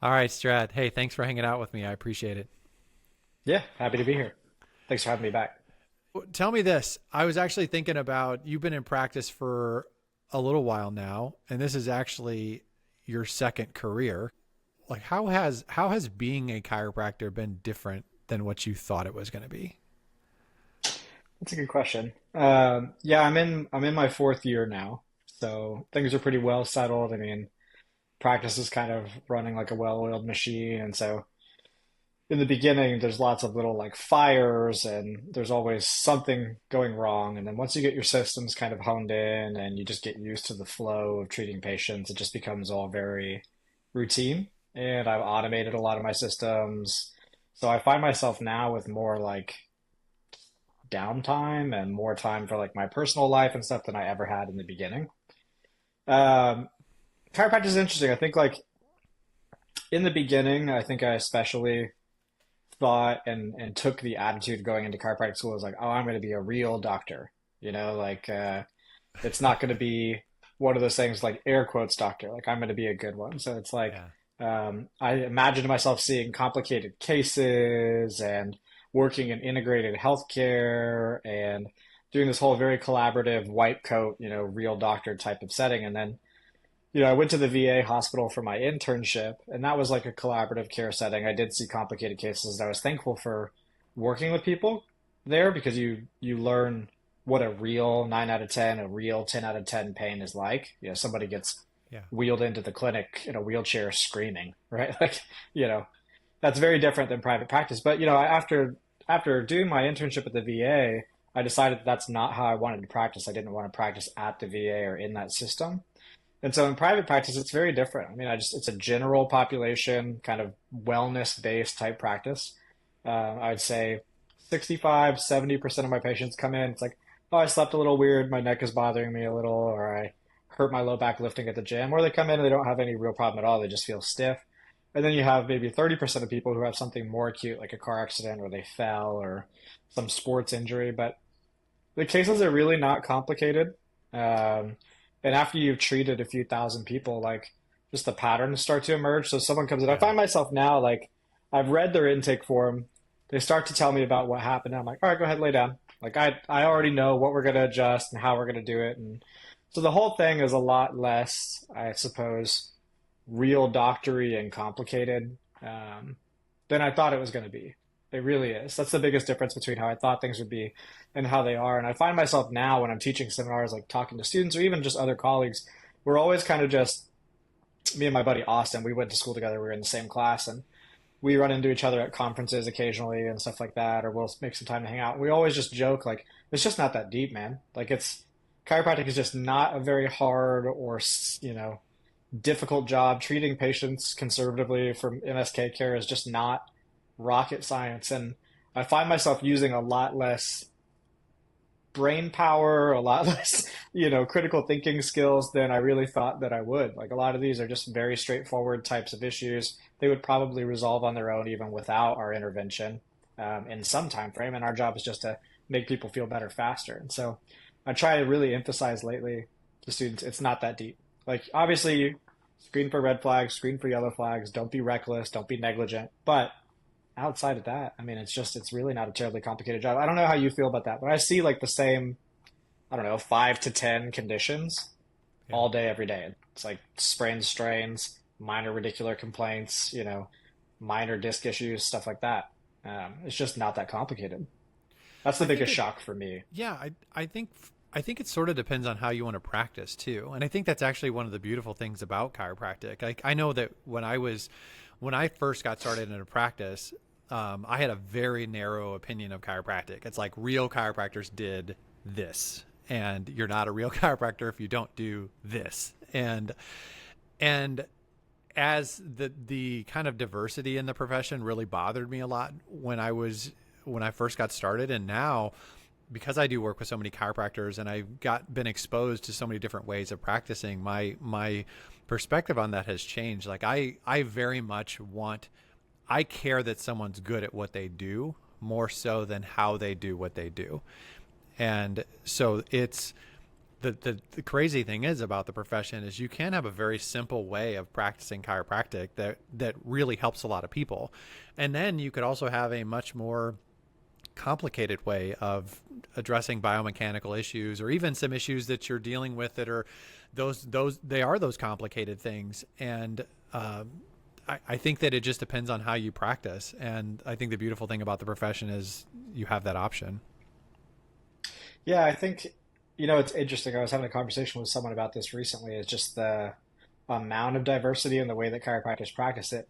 All right, Strat. Hey, thanks for hanging out with me. I appreciate it. Yeah, happy to be here. Thanks for having me back. Tell me this. I was actually thinking about you've been in practice for a little while now, and this is actually your second career. Like how has being a chiropractor been different than what you thought it was going to be? That's a good question. Yeah, I'm in my fourth year now, so things are pretty well settled. I mean, practice is kind of running like a well-oiled machine, and so in the beginning, there's lots of little like fires, and there's always something going wrong. And then once you get your systems kind of honed in, and you just get used to the flow of treating patients, it just becomes all very routine. And I've automated a lot of my systems, so I find myself now with more like downtime and more time for like my personal life and stuff than I ever had in the beginning. Um, Chiropractic is interesting. I think like in the beginning, I think I especially thought and took the attitude going into chiropractic school was like, oh, I'm going to be a real doctor. It's not going to be one of those things like air quotes doctor. Like I'm going to be a good one. So it's like Yeah. I imagined myself seeing complicated cases and working in integrated healthcare and doing this whole very collaborative white coat, real doctor type of setting. And then I went to the VA hospital for my internship, and that was like a collaborative care setting. I did see complicated cases, and I was thankful for working with people there because you learn what a real 9 out of 10, a real 10 out of 10 pain is like. Somebody gets Yeah. wheeled into the clinic in a wheelchair screaming, right? Like, you know, that's very different than private practice. But, after doing my internship at the VA, I decided that that's not how I wanted to practice. I didn't want to practice at the VA or in that system. And so in private practice, it's very different. I mean, it's a general population kind of wellness based type practice. I'd say 65, 70% of my patients come in. It's like, oh, I slept a little weird. My neck is bothering me a little, or I hurt my low back lifting at the gym. Or they come in and they don't have any real problem at all. They just feel stiff. And then you have maybe 30% of people who have something more acute, like a car accident or they fell or some sports injury. But the cases are really not complicated. Um, and after you've treated a few thousand people, like just the patterns start to emerge. So someone comes in, I Yeah. find myself now like I've read their intake form. They start to tell me about what happened. And I'm like, all right, go ahead, lay down. Like I already know what we're gonna adjust and how we're gonna do it. And so the whole thing is a lot less, I suppose, real doctory and complicated than I thought it was going to be. It really is. That's the biggest difference between how I thought things would be and how they are. And I find myself now when I'm teaching seminars, like talking to students or even just other colleagues, we're always kind of just me and my buddy Austin. We went to school together. We were in the same class, and we run into each other at conferences occasionally and stuff like that, or we'll make some time to hang out. We always just joke like it's just not that deep, man. Like it's chiropractic is just not a very hard or difficult job. Treating patients conservatively from MSK care is just not rocket science. And I find myself using a lot less brain power, a lot less, critical thinking skills than I really thought that I would. Like a lot of these are just very straightforward types of issues. They would probably resolve on their own even without our intervention in some time frame. And our job is just to make people feel better faster. And so I try to really emphasize lately to students, it's not that deep. Like obviously, screen for red flags, screen for yellow flags. Don't be reckless. Don't be negligent. But outside of that, I mean, it's really not a terribly complicated job. I don't know how you feel about that, but I see like the same, I don't know, 5 to 10 conditions Yeah. all day, every day. It's like sprains, strains, minor radicular complaints, minor disc issues, stuff like that. It's just not that complicated. That's the I think biggest it shock for me. Yeah, I think it sort of depends on how you want to practice too. And I think that's actually one of the beautiful things about chiropractic. Like I know that when I first got started in a practice, I had a very narrow opinion of chiropractic. It's like real chiropractors did this, and you're not a real chiropractor if you don't do this. And as the kind of diversity in the profession really bothered me a lot when I first got started, and now because I do work with so many chiropractors and I've been exposed to so many different ways of practicing, my perspective on that has changed. Like I very much I care that someone's good at what they do more so than how they do what they do. And so the crazy thing is about the profession is you can have a very simple way of practicing chiropractic that really helps a lot of people. And then you could also have a much more complicated way of addressing biomechanical issues, or even some issues that you're dealing with that are those complicated things. And I think that it just depends on how you practice. And I think the beautiful thing about the profession is you have that option. Yeah, I think, it's interesting. I was having a conversation with someone about this recently. It's just the amount of diversity in the way that chiropractors practice it.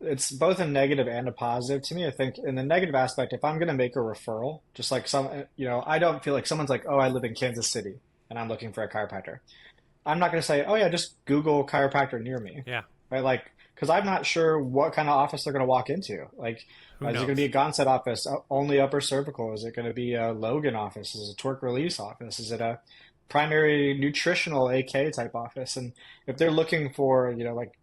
It's both a negative and a positive to me. I think in the negative aspect, if I'm going to make a referral, just like I don't feel like someone's like, oh, I live in Kansas City and I'm looking for a chiropractor. I'm not going to say, oh yeah, just Google chiropractor near me, Yeah. right? Like, because I'm not sure what kind of office they're going to walk into. Like, Who is it going to be knows? a Gonset office, only upper cervical? Is it going to be a Logan office? Is it a torque release office? Is it a primary nutritional AK type office? And if they're looking for, like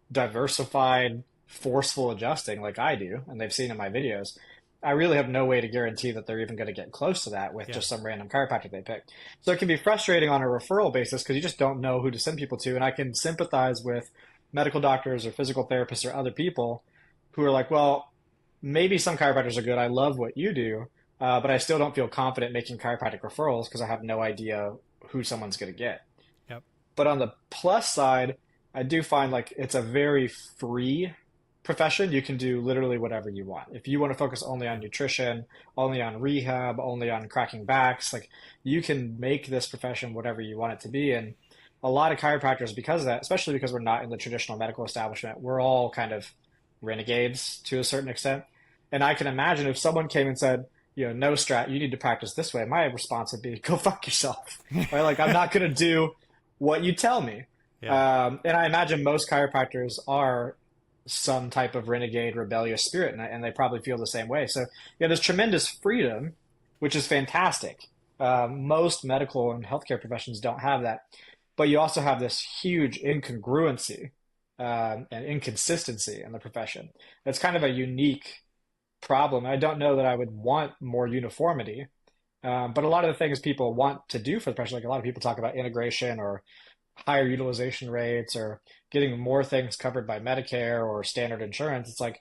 diversified, forceful adjusting like I do, and they've seen in my videos, I really have no way to guarantee that they're even going to get close to that with Yeah. just some random chiropractor they pick. So it can be frustrating on a referral basis because you just don't know who to send people to. And I can sympathize with medical doctors or physical therapists or other people who are like, well, maybe some chiropractors are good. I love what you do, but I still don't feel confident making chiropractic referrals because I have no idea who someone's going to get. Yep. But on the plus side, I do find like it's a very free profession. You can do literally whatever you want. If you want to focus only on nutrition, only on rehab, only on cracking backs, like you can make this profession whatever you want it to be. And a lot of chiropractors, because of that, especially because we're not in the traditional medical establishment, we're all kind of renegades to a certain extent. And I can imagine if someone came and said, no, Strat, you need to practice this way, my response would be, go fuck yourself. Right? Like, I'm not going to do what you tell me. Yeah. And I imagine most chiropractors are some type of renegade, rebellious spirit, and they probably feel the same way. So, yeah, there's tremendous freedom, which is fantastic. Most medical and healthcare professions don't have that, but you also have this huge incongruency and inconsistency in the profession. It's kind of a unique problem. I don't know that I would want more uniformity, but a lot of the things people want to do for the profession, like a lot of people talk about integration or higher utilization rates or getting more things covered by Medicare or standard insurance. It's like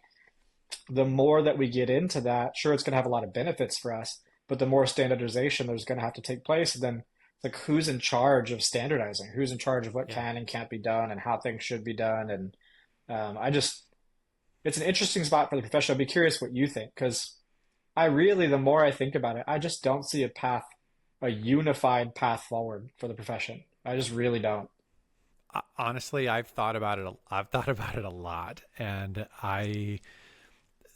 the more that we get into that, sure, it's going to have a lot of benefits for us, but the more standardization there's going to have to take place. And then it's like, who's in charge of standardizing? Who's in charge of what Yeah. can and can't be done and how things should be done? And it's an interesting spot for the profession. I'd be curious what you think, because the more I think about it, I just don't see a unified path forward for the profession. I just really don't. Honestly, I've thought about it. I've thought about it a lot, and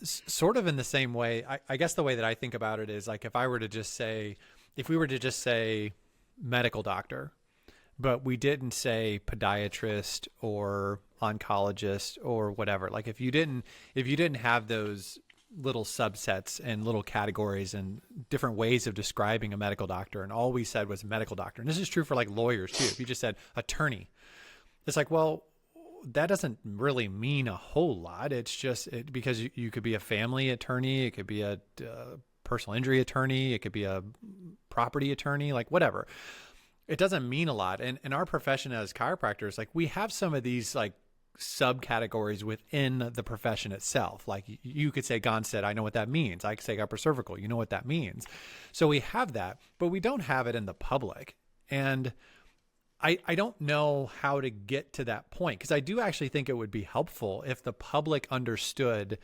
sort of in the same way. I guess the way that I think about it is like if we were to just say medical doctor, but we didn't say podiatrist or oncologist or whatever. Like if you didn't have those little subsets and little categories and different ways of describing a medical doctor, and all we said was medical doctor. And this is true for like lawyers too. If you just said attorney, it's like, well, that doesn't really mean a whole lot. It's just because you could be a family attorney, it could be a personal injury attorney, it could be a property attorney, like whatever. It doesn't mean a lot. And in our profession as chiropractors, like we have some of these like subcategories within the profession itself. Like you could say Gonstead, I know what that means. I could say upper cervical, you know what that means. So we have that, but we don't have it in the public. And I don't know how to get to that point, because I do actually think it would be helpful if the public understood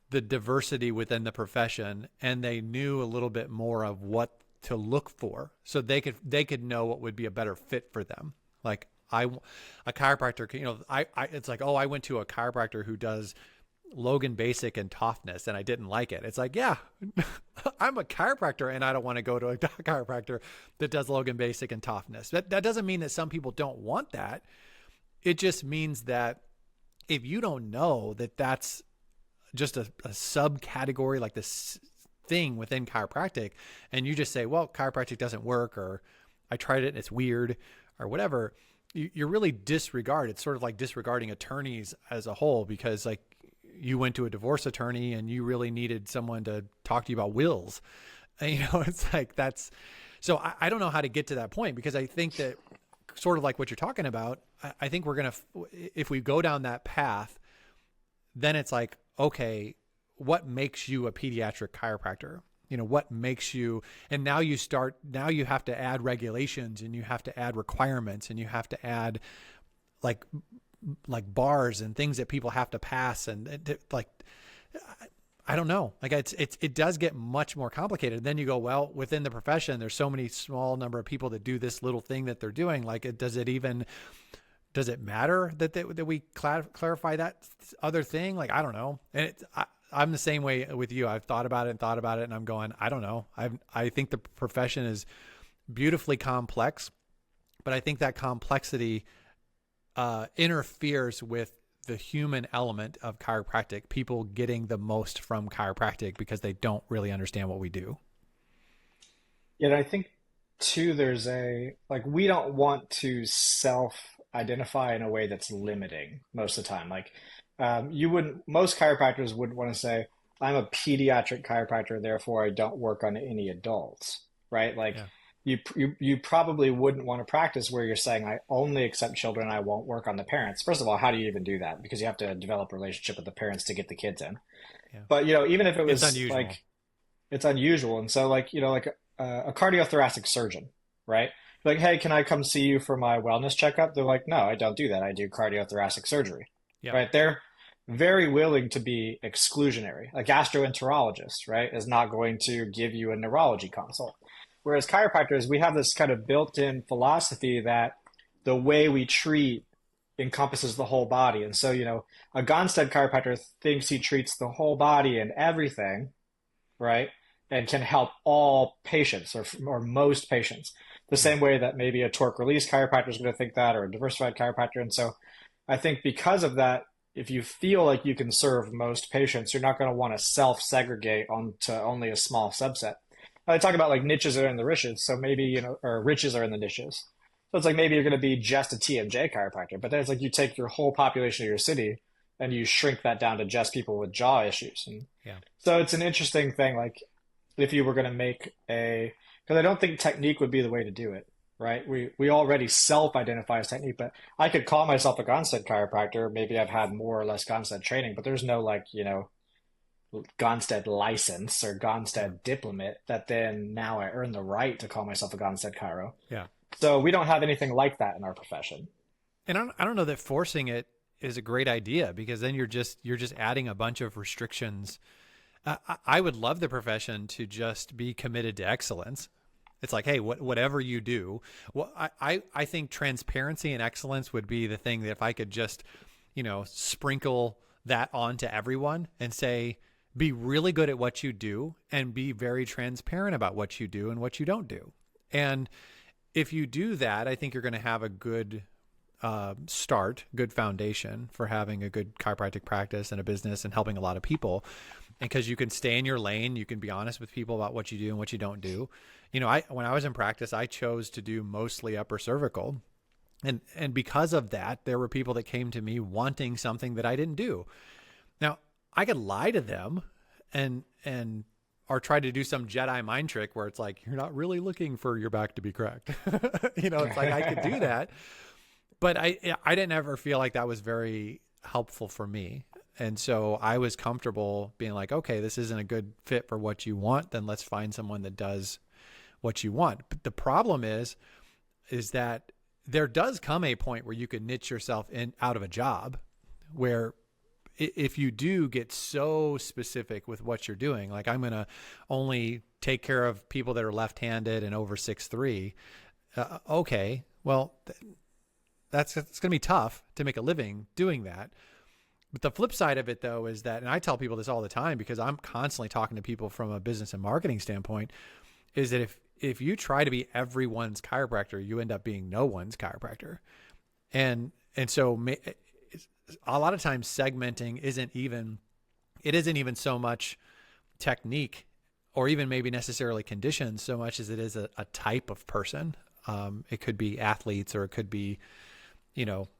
the diversity within the profession and they knew a little bit more of what to look for, so they could know what would be a better fit for them. Like a chiropractor, it's like, oh, I went to a chiropractor who does Logan Basic and toughness and I didn't like it. It's like, yeah, I'm a chiropractor and I don't want to go to a chiropractor that does Logan Basic and toughness. That doesn't mean that some people don't want that. It just means that if you don't know that that's just a subcategory, like this thing within chiropractic, and you just say, well, chiropractic doesn't work, or I tried it and it's weird, or whatever, you're really disregard. It's sort of like disregarding attorneys as a whole, because like you went to a divorce attorney and you really needed someone to talk to you about wills. And, it's like So I don't know how to get to that point, because I think that sort of like what you're talking about, I think we're going to, if we go down that path, then it's like, okay, what makes you a pediatric chiropractor? What makes you, and now you have to add regulations, and you have to add requirements, and you have to add like bars and things that people have to pass. And like, I don't know. Like it does get much more complicated. Then you go, well, within the profession, there's so many small number of people that do this little thing that they're doing. Like, does it matter that we clarify that other thing? Like, I don't know. And I'm the same way with you. I've thought about it, and I'm going, I don't know. I think the profession is beautifully complex, but I think that complexity interferes with the human element of chiropractic, people getting the most from chiropractic because they don't really understand what we do. Yeah, and I think too, there's like, we don't want to self-identify in a way that's limiting most of the time. Like, most chiropractors wouldn't want to say, I'm a pediatric chiropractor, therefore I don't work on any adults, right? Like, Yeah. you probably wouldn't want to practice where you're saying, I only accept children, I won't work on the parents. First of all, how do you even do that? Because you have to develop a relationship with the parents to get the kids in. Yeah. But even if it It's was unusual. like, it's unusual. And so, like, like a cardiothoracic surgeon, right? Like, hey, can I come see you for my wellness checkup? They're like, no, I don't do that. I do cardiothoracic surgery, Yep. right? They're very willing to be exclusionary. A gastroenterologist, right, is not going to give you a neurology consult. Whereas chiropractors, we have this kind of built-in philosophy that the way we treat encompasses the whole body. And so, a Gonstead chiropractor thinks he treats the whole body and everything, right? And can help all patients, or most patients, the Yeah. same way that maybe a torque release chiropractor is going to think that, or a diversified chiropractor. And so I think because of that, if you feel like you can serve most patients, you're not going to want to self-segregate onto only a small subset. I talk about like niches are in the riches. So maybe, or riches are in the niches. So it's like maybe you're going to be just a TMJ chiropractor, but then it's like you take your whole population of your city and you shrink that down to just people with jaw issues. And Yeah. so it's an interesting thing. Like, if you were going to make because I don't think technique would be the way to do it, right? We already self-identify as technique, but I could call myself a Gonstead chiropractor. Maybe I've had more or less Gonstead training, but there's no like, Gonstead license or Yeah. Gonstead diplomate that then now I earn the right to call myself a Gonstead chiro. Yeah. So we don't have anything like that in our profession. And I don't know that forcing it is a great idea, because then you're just adding a bunch of restrictions. I would love the profession to just be committed to excellence. It's like, hey, whatever you do, well, I think transparency and excellence would be the thing that if I could just, sprinkle that onto everyone and say, be really good at what you do and be very transparent about what you do and what you don't do. And if you do that, I think you're going to have a good good foundation for having a good chiropractic practice and a business and helping a lot of people. And because you can stay in your lane, you can be honest with people about what you do and what you don't do. When I was in practice, I chose to do mostly upper cervical. And because of that, there were people that came to me wanting something that I didn't do. Now, I could lie to them and or try to do some Jedi mind trick where it's like, you're not really looking for your back to be cracked. It's like I could do that, but I didn't ever feel like that was very helpful for me. And so I was comfortable being like, okay, this isn't a good fit for what you want. Then let's find someone that does what you want. But the problem is that there does come a point where you can niche yourself in out of a job, where if you do get so specific with what you're doing, like I'm going to only take care of people that are left-handed and over 6'3". Okay, well, it's going to be tough to make a living doing that. But the flip side of it, though, is that, and I tell people this all the time because I'm constantly talking to people from a business and marketing standpoint, is that if you try to be everyone's chiropractor, you end up being no one's chiropractor. And so a lot of times segmenting isn't even so much technique or even maybe necessarily conditions so much as it is a type of person. It could be athletes, or it could be,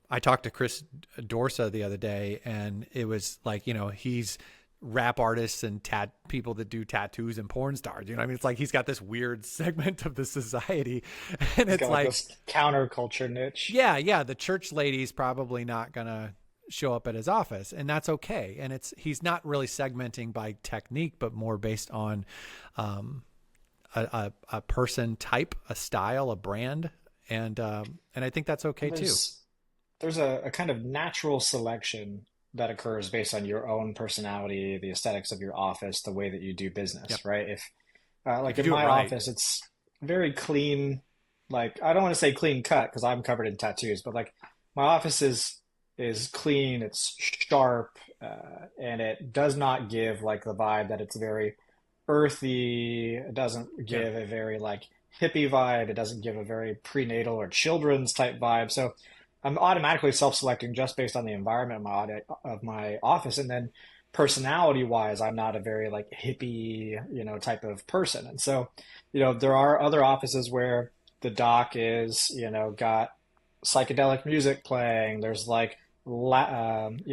I talked to Chris Dorsa the other day, and it was like, he's rap artists and people that do tattoos and porn stars. You know what I mean? It's like he's got this weird segment of the society, and He's it's got like like, this counterculture niche. yeah, the church lady's probably not gonna show up at his office, and that's okay. And he's not really segmenting by technique, but more based on a person type, a style, a brand, and I think that's okay too. There's a kind of natural selection that occurs based on your own personality, the aesthetics of your office, the way that you do Yep. business, right? If If like you in do it my right. office, it's very clean. Like I don't want to say clean cut because I'm covered in tattoos, but like my office is clean, it's sharp, and it does not give like the vibe that it's very earthy. It doesn't Yeah. give a very like hippie vibe. It doesn't give a very prenatal or children's type vibe. So I'm automatically self-selecting just based on the environment of my office, and then personality wise, I'm not a very like hippie, type of person. And so, there are other offices where the doc is, got psychedelic music playing. There's like linen,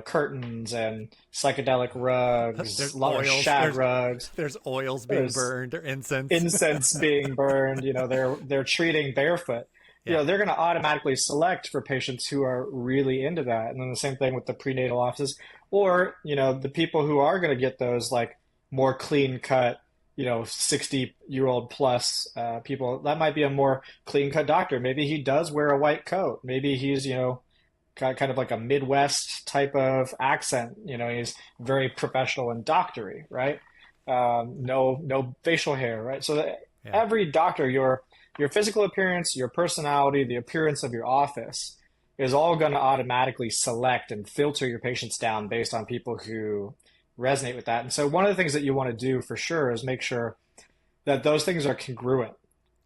curtains and psychedelic rugs, There's a lot of oils. shag rugs. There's oils being There's burned or incense. incense being burned. They're treating barefoot. Yeah. They're going to automatically select for patients who are really into that. And then the same thing with the prenatal offices, or the people who are going to get those like more clean cut, 60-year-old plus people. That might be a more clean cut doctor. Maybe he does wear a white coat. Maybe he's got kind of like a Midwest type of accent. He's very professional and doctory, right? No facial hair, right? So that Yeah. every doctor, your physical appearance, your personality, the appearance of your office is all going to automatically select and filter your patients down based on people who resonate with that. And so one of the things that you want to do for sure is make sure that those things are congruent,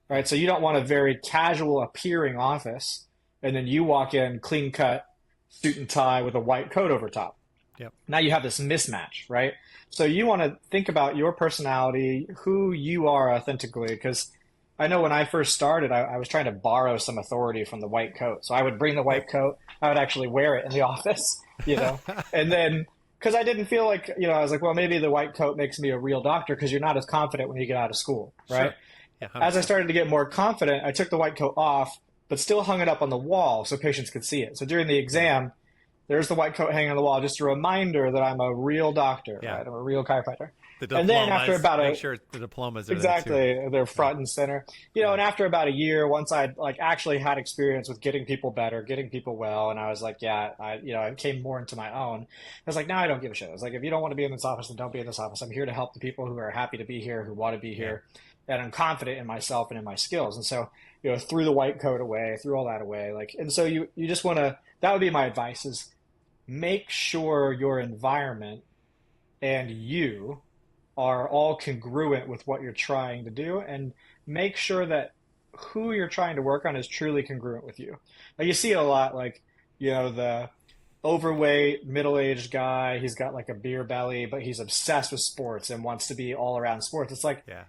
right? So you don't want a very casual appearing office and then you walk in clean cut, suit and tie with a white coat over top. Yep. Now you have this mismatch, right? So you want to think about your personality, who you are authentically, because I know when I first started, I was trying to borrow some authority from the white coat. So I would bring the white coat, I would actually wear it in the office, and then because I didn't feel like, I was like, well, maybe the white coat makes me a real doctor because you're not as confident when you get out of school, right? Sure. Yeah. As I 100%. started to get more confident, I took the white coat off, but still hung it up on the wall so patients could see it. So during the exam, there's the white coat hanging on the wall, just a reminder that I'm a real doctor, Yeah. right? I'm a real chiropractor. The And then after diplomas. about Make a sure the diplomas are there too. Exactly. They're Yeah. front and center. Yeah. And after about a year, once I'd like actually had experience with getting people better, getting people well, and I was like, yeah, I came more into my own. I was like, now I don't give a shit. I was like, if you don't want to be in this office, then don't be in this office. I'm here to help the people who are happy to be here, who want to be Yeah. here, and I'm confident in myself and in my skills. And so, threw the white coat away, threw all that away, like, and so you just want to. That would be my advice: is make sure your environment and you are all congruent with what you're trying to do, and make sure that who you're trying to work on is truly congruent with you. Like you see it a lot, like, the overweight, middle-aged guy, he's got like a beer belly, but he's obsessed with sports and wants to be all around sports. It's like, Yeah.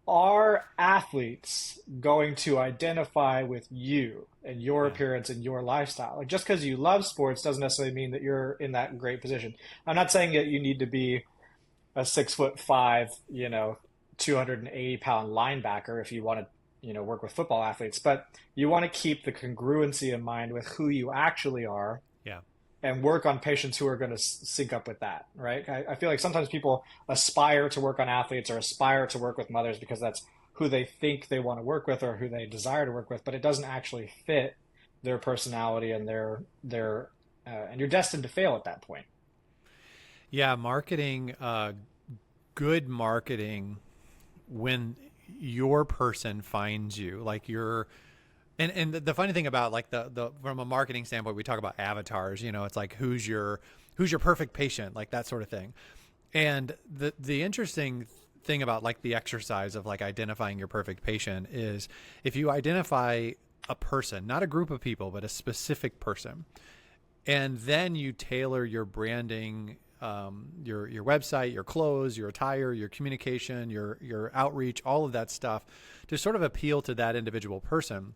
are athletes going to identify with you and your Yeah. appearance and your lifestyle? Like just because you love sports doesn't necessarily mean that you're in that great position. I'm not saying that you need to be a 6'5", 280-pound linebacker if you want to, work with football athletes, but you want to keep the congruency in mind with who you actually are Yeah. and work on patients who are going to sync up with that, right? I feel like sometimes people aspire to work on athletes or aspire to work with mothers because that's who they think they want to work with or who they desire to work with, but it doesn't actually fit their personality and and you're destined to fail at that point. Yeah. Marketing, good marketing when your person finds you, like and the funny thing about like the from a marketing standpoint, we talk about avatars, it's like who's your perfect patient, like that sort of thing. And the interesting thing about like the exercise of like identifying your perfect patient is if you identify a person, not a group of people, but a specific person, and then you tailor your branding, your website, your clothes, your attire, your communication, your outreach, all of that stuff to sort of appeal to that individual person.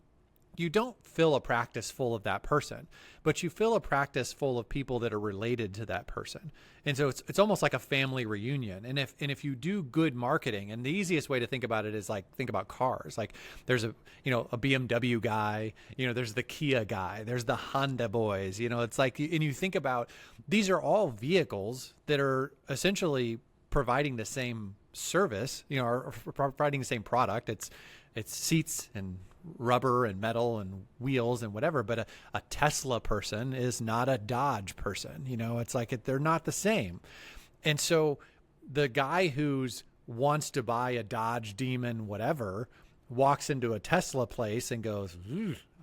you don't fill a practice full of that person, but you fill a practice full of people that are related to that person. And so it's almost like a family reunion. And if you do good marketing, and the easiest way to think about it is like think about cars. Like there's a BMW guy, there's the Kia guy, there's the Honda boys, it's like, and you think about, these are all vehicles that are essentially providing the same service, or providing the same product. It's seats and rubber and metal and wheels and whatever, but a Tesla person is not a Dodge person. It's like they're not the same. And so the guy who's wants to buy a Dodge Demon whatever walks into a Tesla place and goes,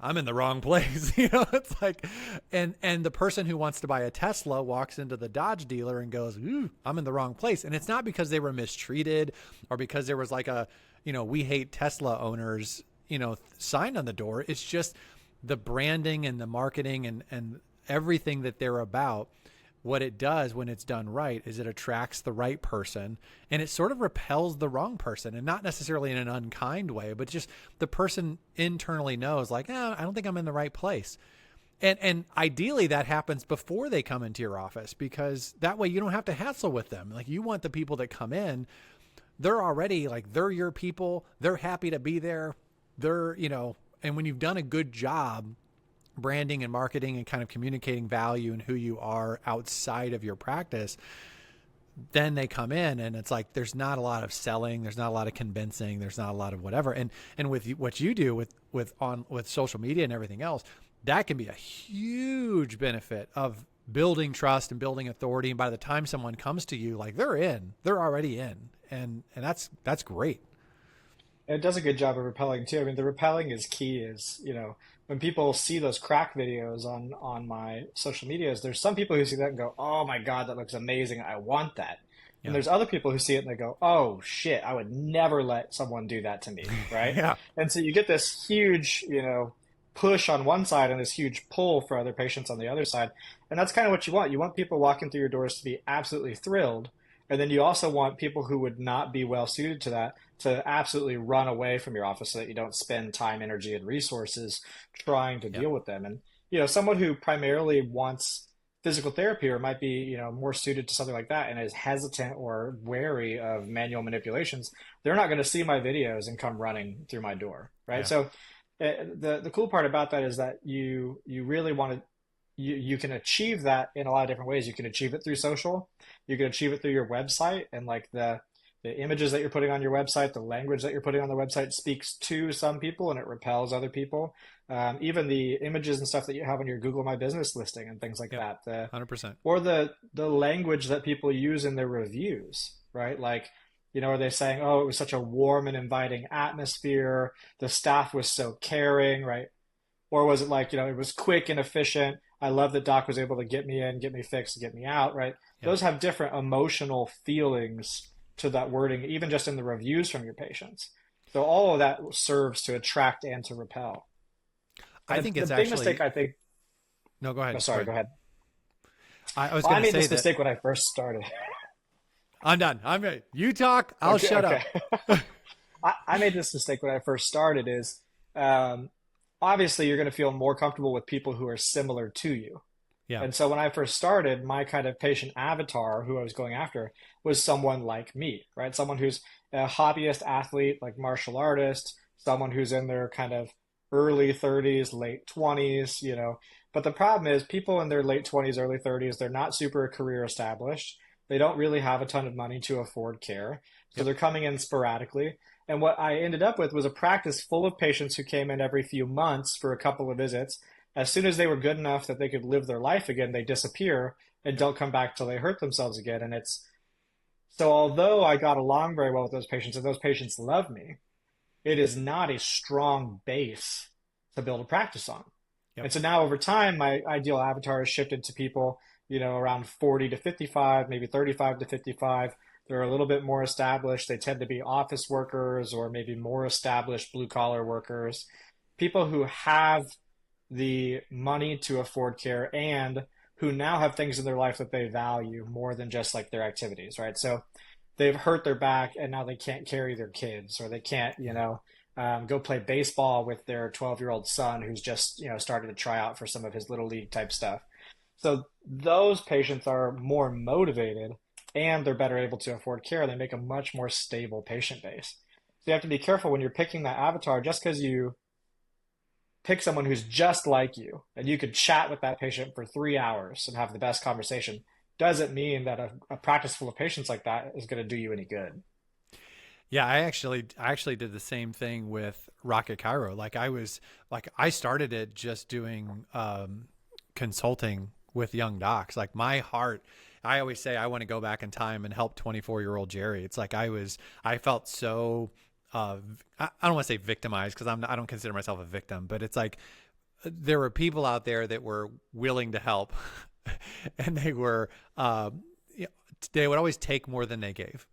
I'm in the wrong place. It's like, and the person who wants to buy a Tesla walks into the Dodge dealer and goes, I'm in the wrong place. And it's not because they were mistreated or because there was like we hate Tesla owners, sign on the door. It's just the branding and the marketing and everything that they're about. What it does when it's done right is it attracts the right person, and it sort of repels the wrong person, and not necessarily in an unkind way, but just the person internally knows like, I don't think I'm in the right place. And ideally that happens before they come into your office, because that way you don't have to hassle with them. Like, you want the people that come in, they're already like, they're your people. They're happy to be there. They're, and when you've done a good job branding and marketing and kind of communicating value and who you are outside of your practice, then they come in and it's like, there's not a lot of selling. There's not a lot of convincing. There's not a lot of whatever. And with what you do with social media and everything else, that can be a huge benefit of building trust and building authority. And by the time someone comes to you, like, they're already in. And that's great. It does a good job of repelling too. I mean, the repelling is key is, when people see those crack videos on my social medias, there's some people who see that and go, oh my God, that looks amazing. I want that. Yeah. And there's other people who see it and they go, oh shit, I would never let someone do that to me. Right. Yeah. And so you get this huge, push on one side and this huge pull for other patients on the other side. And that's kind of what you want. You want people walking through your doors to be absolutely thrilled. And then you also want people who would not be well suited to that to absolutely run away from your office so that you don't spend time, energy, and resources trying to deal with them. And, someone who primarily wants physical therapy or might be, more suited to something like that and is hesitant or wary of manual manipulations, they're not going to see my videos and come running through my door, right? Yeah. So the cool part about that is that you really want to, you can achieve that in a lot of different ways. You can achieve it through social. You can achieve it through your website, and like the images that you're putting on your website, the language that you're putting on the website speaks to some people and it repels other people. Even the images and stuff that you have on your Google My Business listing and things like that. 100%. Or the language that people use in their reviews, right? Like, are they saying, oh, it was such a warm and inviting atmosphere. The staff was so caring, right? Or was it like, it was quick and efficient. I love that Doc was able to get me in, get me fixed, get me out, right? Yeah. Those have different emotional feelings to that wording, even just in the reviews from your patients. So all of that serves to attract and to repel. I think it's the big actually. mistake, I think. No, go ahead. Oh, sorry, go ahead. I was Well, I going to made say this that. mistake when I first started. I'm done. I'm ready. You talk. I'll shut up. I made this mistake when I first started is obviously you're going to feel more comfortable with people who are similar to you. Yeah. And so when I first started, my kind of patient avatar who I was going after was someone like me, right? Someone who's a hobbyist athlete, like martial artist, someone who's in their kind of early 30s, late 20s, But the problem is people in their late 20s, early 30s, they're not super career established. They don't really have a ton of money to afford care. So they're coming in sporadically. And what I ended up with was a practice full of patients who came in every few months for a couple of visits. As soon as they were good enough that they could live their life again, they disappear and don't come back till they hurt themselves again. And so although I got along very well with those patients and those patients love me, it is not a strong base to build a practice on. Yep. And so now over time, my ideal avatar has shifted to people, around 40 to 55, maybe 35 to 55. They're a little bit more established. They tend to be office workers or maybe more established blue collar workers, people who have the money to afford care and who now have things in their life that they value more than just like their activities, right? So they've hurt their back and now they can't carry their kids or they can't, go play baseball with their 12-year-old son who's just, started to try out for some of his little league type stuff. So those patients are more motivated and they're better able to afford care. They make a much more stable patient base. So you have to be careful when you're picking that avatar. Just because you pick someone who's just like you and you could chat with that patient for 3 hours and have the best conversation doesn't mean that a practice full of patients like that is going to do you any good. Yeah, I actually did the same thing with Rocket Cairo. I started it just doing consulting with young docs. Like my heart, I always say I want to go back in time and help 24-year-old Jerry. It's like I felt so I don't want to say victimized because I don't consider myself a victim, but it's like there were people out there that were willing to help, and they would always take more than they gave.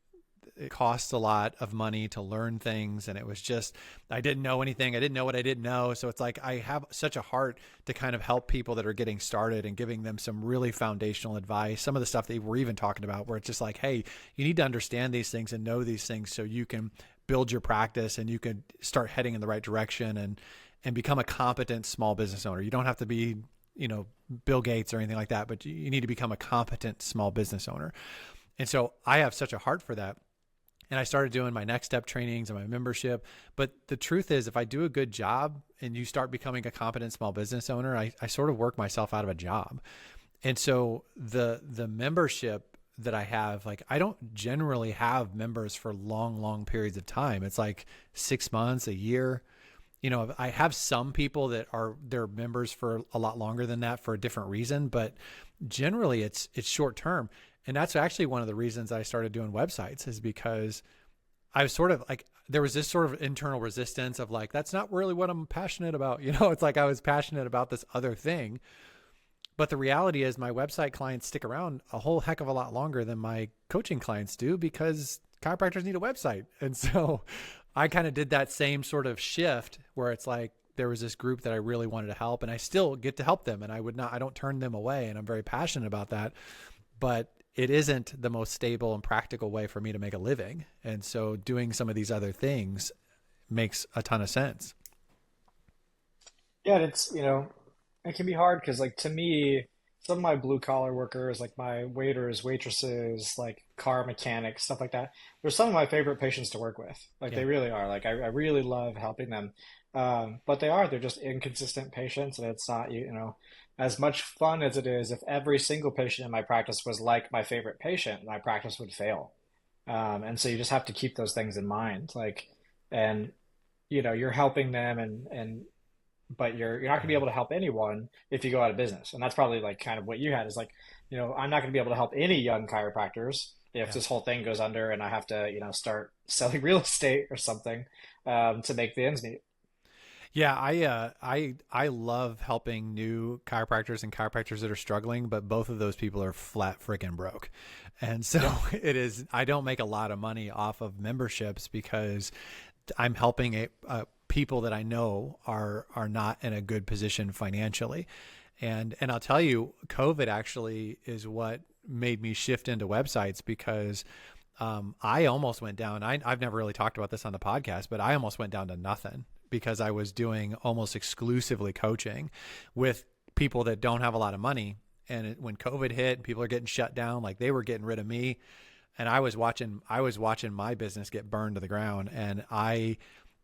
It costs a lot of money to learn things, and it was just I didn't know anything. I didn't know what I didn't know. So it's like I have such a heart to kind of help people that are getting started and giving them some really foundational advice. Some of the stuff that we're even talking about where it's just like, hey, you need to understand these things and know these things so you can build your practice and you can start heading in the right direction and become a competent small business owner. You don't have to be, Bill Gates or anything like that, but you need to become a competent small business owner. And so I have such a heart for that. And I started doing my next step trainings and my membership. But the truth is, if I do a good job and you start becoming a competent small business owner, I sort of work myself out of a job. And so the membership that I have, like I don't generally have members for long periods of time. It's like 6 months, a year. I have some people that are they're members for a lot longer than that for a different reason, but generally it's short term. And that's actually one of the reasons I started doing websites is because I was sort of like, there was this sort of internal resistance of like, that's not really what I'm passionate about. It's like I was passionate about this other thing. But the reality is my website clients stick around a whole heck of a lot longer than my coaching clients do because chiropractors need a website. And so I kind of did that same sort of shift where it's like, there was this group that I really wanted to help and I still get to help them and I don't turn them away. And I'm very passionate about that, but it isn't the most stable and practical way for me to make a living. And so doing some of these other things makes a ton of sense. Yeah, and it can be hard because, like, to me, some of my blue collar workers, like my waiters, waitresses, like car mechanics, stuff like that, they're some of my favorite patients to work with. Like, Yeah. they really are. Like, I really love helping them. But they're just inconsistent patients, and it's not, as much fun as it is. If every single patient in my practice was like my favorite patient, my practice would fail. And so you just have to keep those things in mind. Like, and you're helping them but you're not going to be able to help anyone if you go out of business. And that's probably like kind of what you had is like, I'm not going to be able to help any young chiropractors if Yeah. this whole thing goes under and I have to, start selling real estate or something to make the ends meet. Yeah, I love helping new chiropractors and chiropractors that are struggling, but both of those people are flat freaking broke. And so Yep. I don't make a lot of money off of memberships because I'm helping people that I know are not in a good position financially. And I'll tell you, COVID actually is what made me shift into websites because I almost went down. I've never really talked about this on the podcast, but I almost went down to nothing because I was doing almost exclusively coaching with people that don't have a lot of money. And when COVID hit, people are getting shut down. Like they were getting rid of me, and I was watching my business get burned to the ground, and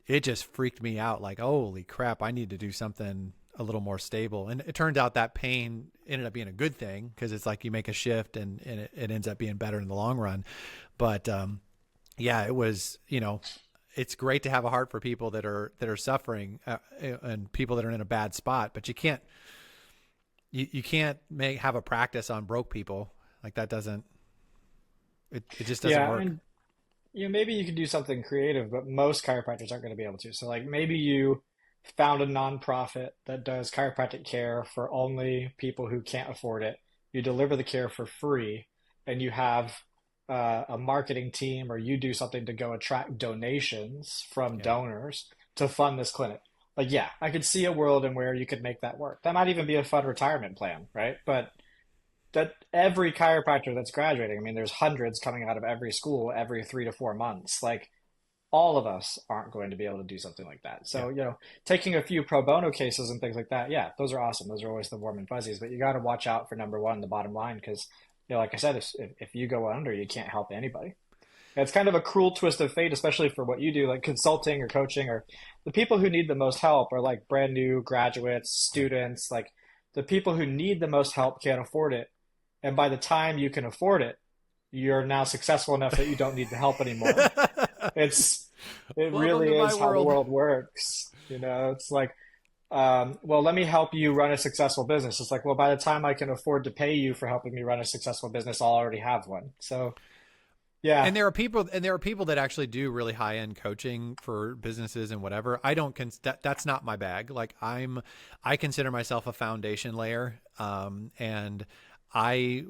it just freaked me out. Like, holy crap, I need to do something a little more stable. And it turned out that pain ended up being a good thing because it's like you make a shift and it ends up being better in the long run. But yeah, it was, it's great to have a heart for people that are suffering and people that are in a bad spot, but you can't have a practice on broke people. Like that doesn't, it just doesn't Yeah. work. And, maybe you could do something creative, but most chiropractors aren't going to be able to. So, like, maybe you found a nonprofit that does chiropractic care for only people who can't afford it. You deliver the care for free, and you have a marketing team, or you do something to go attract donations from Yeah. donors to fund this clinic. Like, yeah, I could see a world in where you could make that work. That might even be a fun retirement plan, right? But that every chiropractor that's graduating, I mean, there's hundreds coming out of every school every 3 to 4 months. Like, all of us aren't going to be able to do something like that. Yeah. So, taking a few pro bono cases and things like that, yeah, those are awesome. Those are always the warm and fuzzies, but you got to watch out for number one, the bottom line, because, like I said, if you go under, you can't help anybody. And it's kind of a cruel twist of fate, especially for what you do, like consulting or coaching, or the people who need the most help are like brand new graduates, students, like the people who need the most help can't afford it. And by the time you can afford it, you're now successful enough that you don't need the help anymore. It's it Welcome to really my is how the world. world works. It's like, well, let me help you run a successful business. It's like, well, by the time I can afford to pay you for helping me run a successful business, I'll already have one. So, yeah, And there are people that actually do really high end coaching for businesses and whatever. I don't that's not my bag. Like I consider myself a foundation layer. And I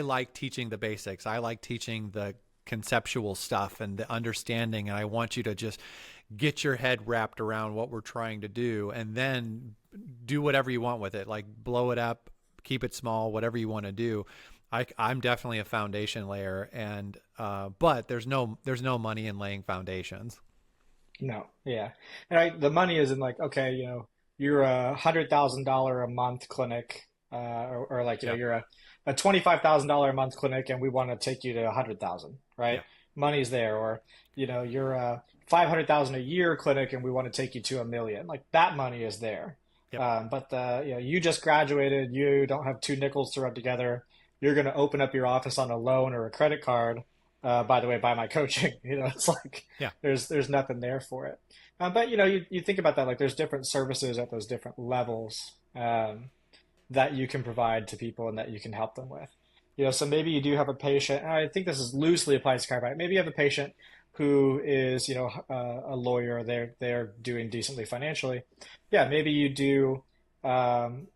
like teaching the basics. I like teaching the conceptual stuff and the understanding. And I want you to just get your head wrapped around what we're trying to do and then do whatever you want with it. Like blow it up, keep it small, whatever you want to do. I'm definitely a foundation layer, and but there's no money in laying foundations. no, yeah. And the money is in like, okay, you're $100,000 a month clinic, or like, Yeah, you're a $25,000 a month clinic, and we want to take you to 100,000, right? yeah, Money's there, or you're a 500,000 a year clinic, and we want to take you to 1 million. Like that money is there. yep. But you just graduated, you don't have two nickels to rub together. You're going to open up your office on a loan or a credit card. By the way, buy my coaching. It's like Yeah. there's nothing there for it. But you think about that, like there's different services at those different levels, that you can provide to people and that you can help them with. So maybe you do have a patient, and I think this is loosely applies to chiropractic. Maybe you have a patient who is, a lawyer, they're doing decently financially. Yeah, maybe you do, some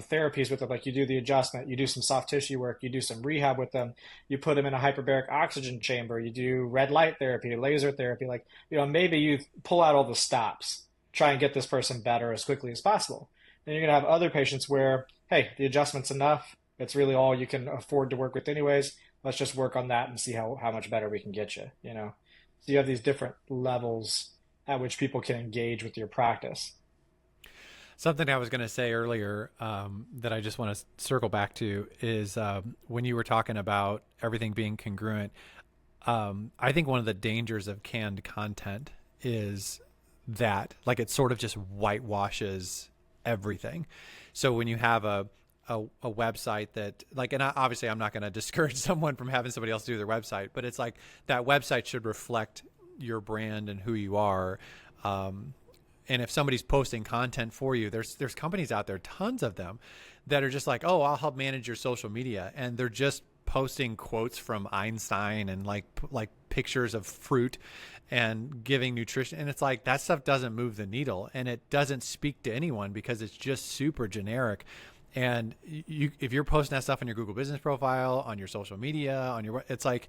therapies with them, like you do the adjustment, you do some soft tissue work, you do some rehab with them, you put them in a hyperbaric oxygen chamber, you do red light therapy, laser therapy, like, maybe you pull out all the stops, try and get this person better as quickly as possible. Then you're going to have other patients where, hey, the adjustment's enough. It's really all you can afford to work with anyways. Let's just work on that and see how much better we can get you. So you have these different levels at which people can engage with your practice. Something I was going to say earlier, that I just want to circle back to is, when you were talking about everything being congruent. I think one of the dangers of canned content is that, like, it sort of just whitewashes everything. So when you have a website that, like, and obviously I'm not going to discourage someone from having somebody else do their website, but it's like that website should reflect your brand and who you are. And if somebody's posting content for you, there's companies out there, tons of them, that are just like, oh, I'll help manage your social media, and they're just posting quotes from Einstein and like pictures of fruit and giving nutrition, and it's like that stuff doesn't move the needle, and it doesn't speak to anyone because it's just super generic. And if you're posting that stuff on your Google business profile, on your social media, it's like,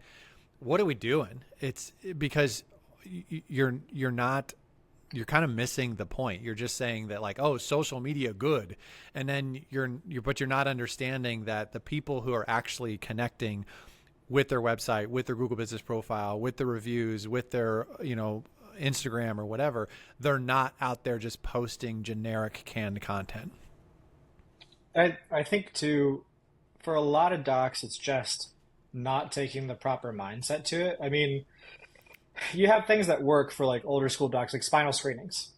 what are we doing? It's because you're not, you're kind of missing the point. You're just saying that, like, oh, social media good. And then but you're not understanding that the people who are actually connecting with their website, with their Google business profile, with the reviews, with their, Instagram or whatever, they're not out there just posting generic canned content. I think too, for a lot of docs, it's just not taking the proper mindset to it. I mean, you have things that work for like older school docs, like spinal screenings,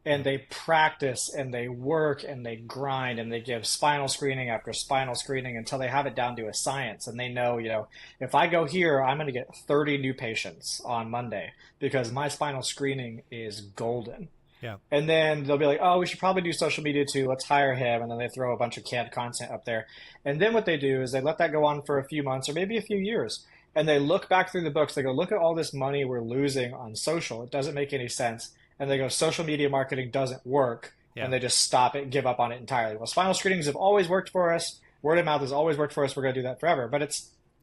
and they practice and they work and they grind and they give spinal screening after spinal screening until they have it down to a science. And they know, if I go here, I'm going to get 30 new patients on Monday because my spinal screening is golden. Yeah. And then they'll be like, oh, we should probably do social media too. Let's hire him. And then they throw a bunch of canned content up there. And then what they do is they let that go on for a few months or maybe a few years. And they look back through the books. They go, look at all this money we're losing on social. It doesn't make any sense. And they go, social media marketing doesn't work. Yeah. And they just stop it, give up on it entirely. Well, spinal screenings have always worked for us. Word of mouth has always worked for us. We're going to do that forever. But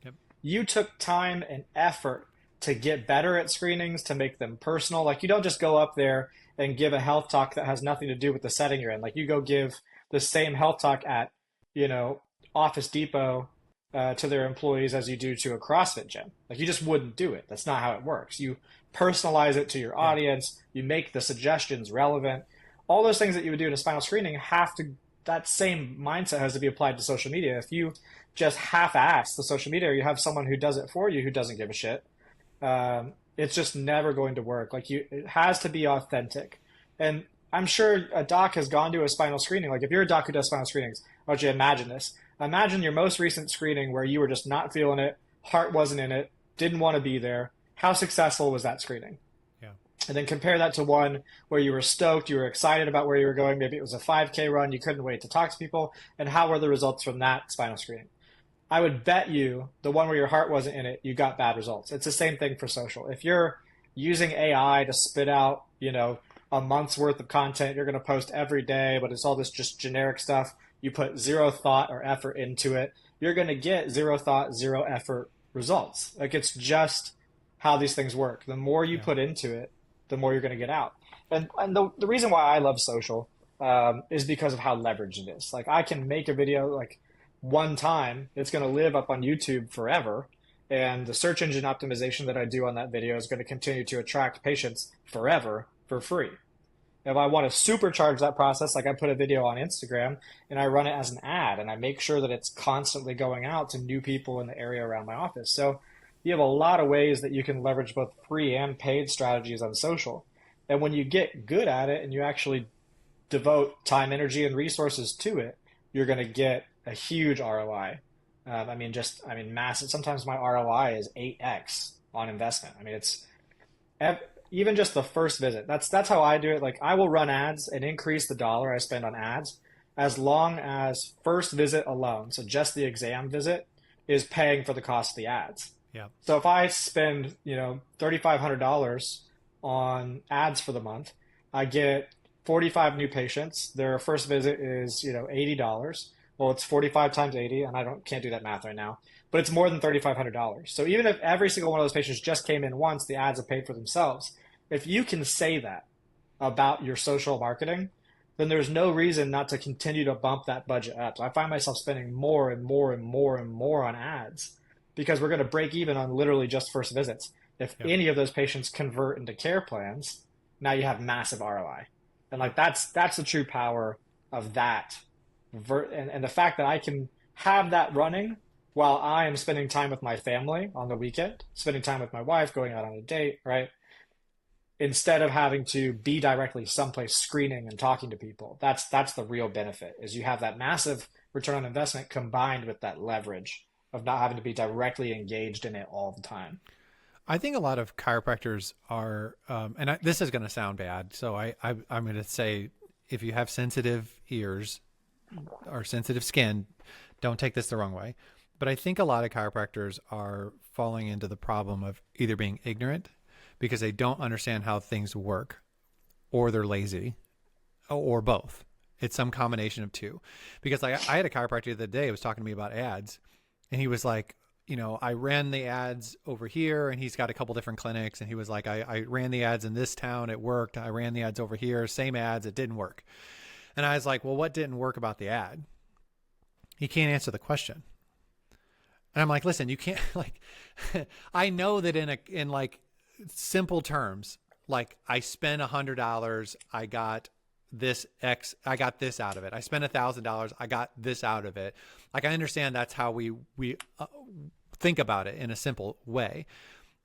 Yep. you took time and effort to get better at screenings, to make them personal. Like you don't just go up there and give a health talk that has nothing to do with the setting you're in. Like you go give the same health talk at, Office Depot, to their employees as you do to a CrossFit gym. Like you just wouldn't do it. That's not how it works. You personalize it to your Yeah. audience. You make the suggestions relevant. All those things that you would do in a spinal screening have to, that same mindset has to be applied to social media. If you just half-ass the social media, or you have someone who does it for you who doesn't give a shit, it's just never going to work. Like it has to be authentic. And I'm sure a doc has gone to a spinal screening. Like if you're a doc who does spinal screenings, I want you to imagine this. Imagine your most recent screening where you were just not feeling it, heart wasn't in it, didn't want to be there. How successful was that screening? Yeah. And then compare that to one where you were stoked, you were excited about where you were going. Maybe it was a 5K run, you couldn't wait to talk to people. And how were the results from that spinal screening? I would bet you the one where your heart wasn't in it, you got bad results. It's the same thing for social. If you're using AI to spit out, a month's worth of content you're going to post every day, but it's all this just generic stuff, you put zero thought or effort into it, you're going to get zero thought, zero effort results. Like it's just how these things work. The more you Yeah. put into it, the more you're going to get out. And the reason why I love social is because of how leveraged it is. Like I can make a video like one time, it's going to live up on YouTube forever. And the search engine optimization that I do on that video is going to continue to attract patients forever for free. If I want to supercharge that process, like I put a video on Instagram and I run it as an ad and I make sure that it's constantly going out to new people in the area around my office. So you have a lot of ways that you can leverage both free and paid strategies on social. And when you get good at it and you actually devote time, energy, and resources to it, you're going to get a huge ROI. Massive. Sometimes my ROI is 8x on investment. I mean, it's even just the first visit. That's how I do it. Like I will run ads and increase the dollar I spend on ads as long as first visit alone, so just the exam visit, is paying for the cost of the ads. Yeah. So if I spend, $3,500 on ads for the month, I get 45 new patients. Their first visit is, $80. Well, it's 45 times 80, and can't do that math right now, but it's more than $3,500. So even if every single one of those patients just came in once, the ads have paid for themselves. If you can say that about your social marketing, then there's no reason not to continue to bump that budget up. So I find myself spending more and more and more and more on ads because we're going to break even on literally just first visits. If Yeah. any of those patients convert into care plans, now you have massive ROI. And like that's the true power of that. And the fact that I can have that running while I am spending time with my family on the weekend, spending time with my wife, going out on a date, right? Instead of having to be directly someplace screening and talking to people. That's the real benefit, is you have that massive return on investment combined with that leverage of not having to be directly engaged in it all the time. I think a lot of chiropractors are, this is going to sound bad. So I'm going to say, if you have sensitive ears or sensitive skin, don't take this the wrong way. But I think a lot of chiropractors are falling into the problem of either being ignorant because they don't understand how things work, or they're lazy, or both. It's some combination of two. Because I had a chiropractor the other day who was talking to me about ads, and he was like, I ran the ads over here, and he's got a couple different clinics, and he was like, I ran the ads in this town, it worked. I ran the ads over here, same ads, it didn't work. And I was like, well, what didn't work about the ad? He can't answer the question. And I'm like, listen, you can't like, I know that in like simple terms, like I spent $100, I got this I got this out of it. I spent $1,000, I got this out of it. Like I understand that's how we think about it in a simple way.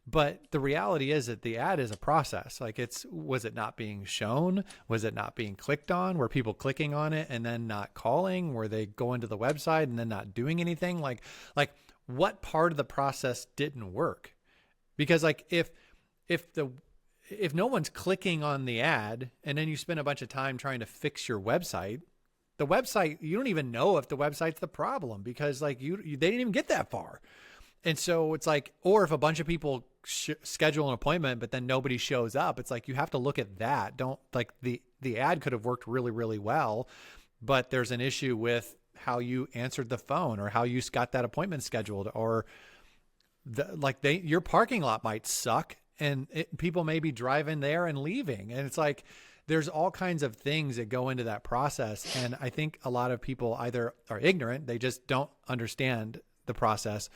But the reality is that the ad is a process. Like was it not being shown? Was it not being clicked on? Were people clicking on it and then not calling? Were they going to the website and then not doing anything? Like what part of the process didn't work? Because like if no one's clicking on the ad and then you spend a bunch of time trying to fix your website, the website, you don't even know if the website's the problem because like they didn't even get that far. And so it's like, or if a bunch of people schedule an appointment, but then nobody shows up, it's like, you have to look at that. Don't like the ad could have worked really, really well, but there's an issue with how you answered the phone or how you got that appointment scheduled, or your parking lot might suck and people may be driving there and leaving. And it's like, there's all kinds of things that go into that process. And I think a lot of people either are ignorant, they just don't understand the process,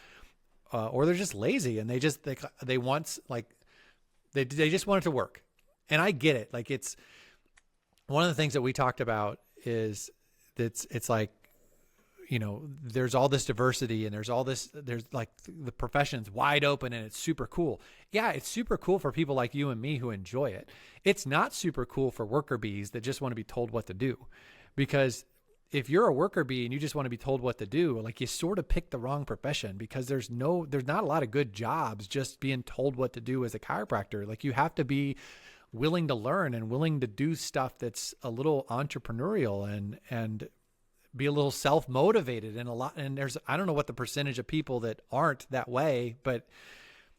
or they're just lazy and they want like they just want it to work. And I get it. Like it's one of the things that we talked about is that it's like, you know, there's all this diversity and there's like the profession's wide open and it's super cool. Yeah, it's super cool for people like you and me who enjoy it. It's not super cool for worker bees that just want to be told what to do. Because if you're a worker bee and you just want to be told what to do, like you sort of picked the wrong profession, because there's not a lot of good jobs just being told what to do as a chiropractor. Like you have to be willing to learn and willing to do stuff that's a little entrepreneurial and be a little self-motivated and there's, I don't know what the percentage of people that aren't that way, but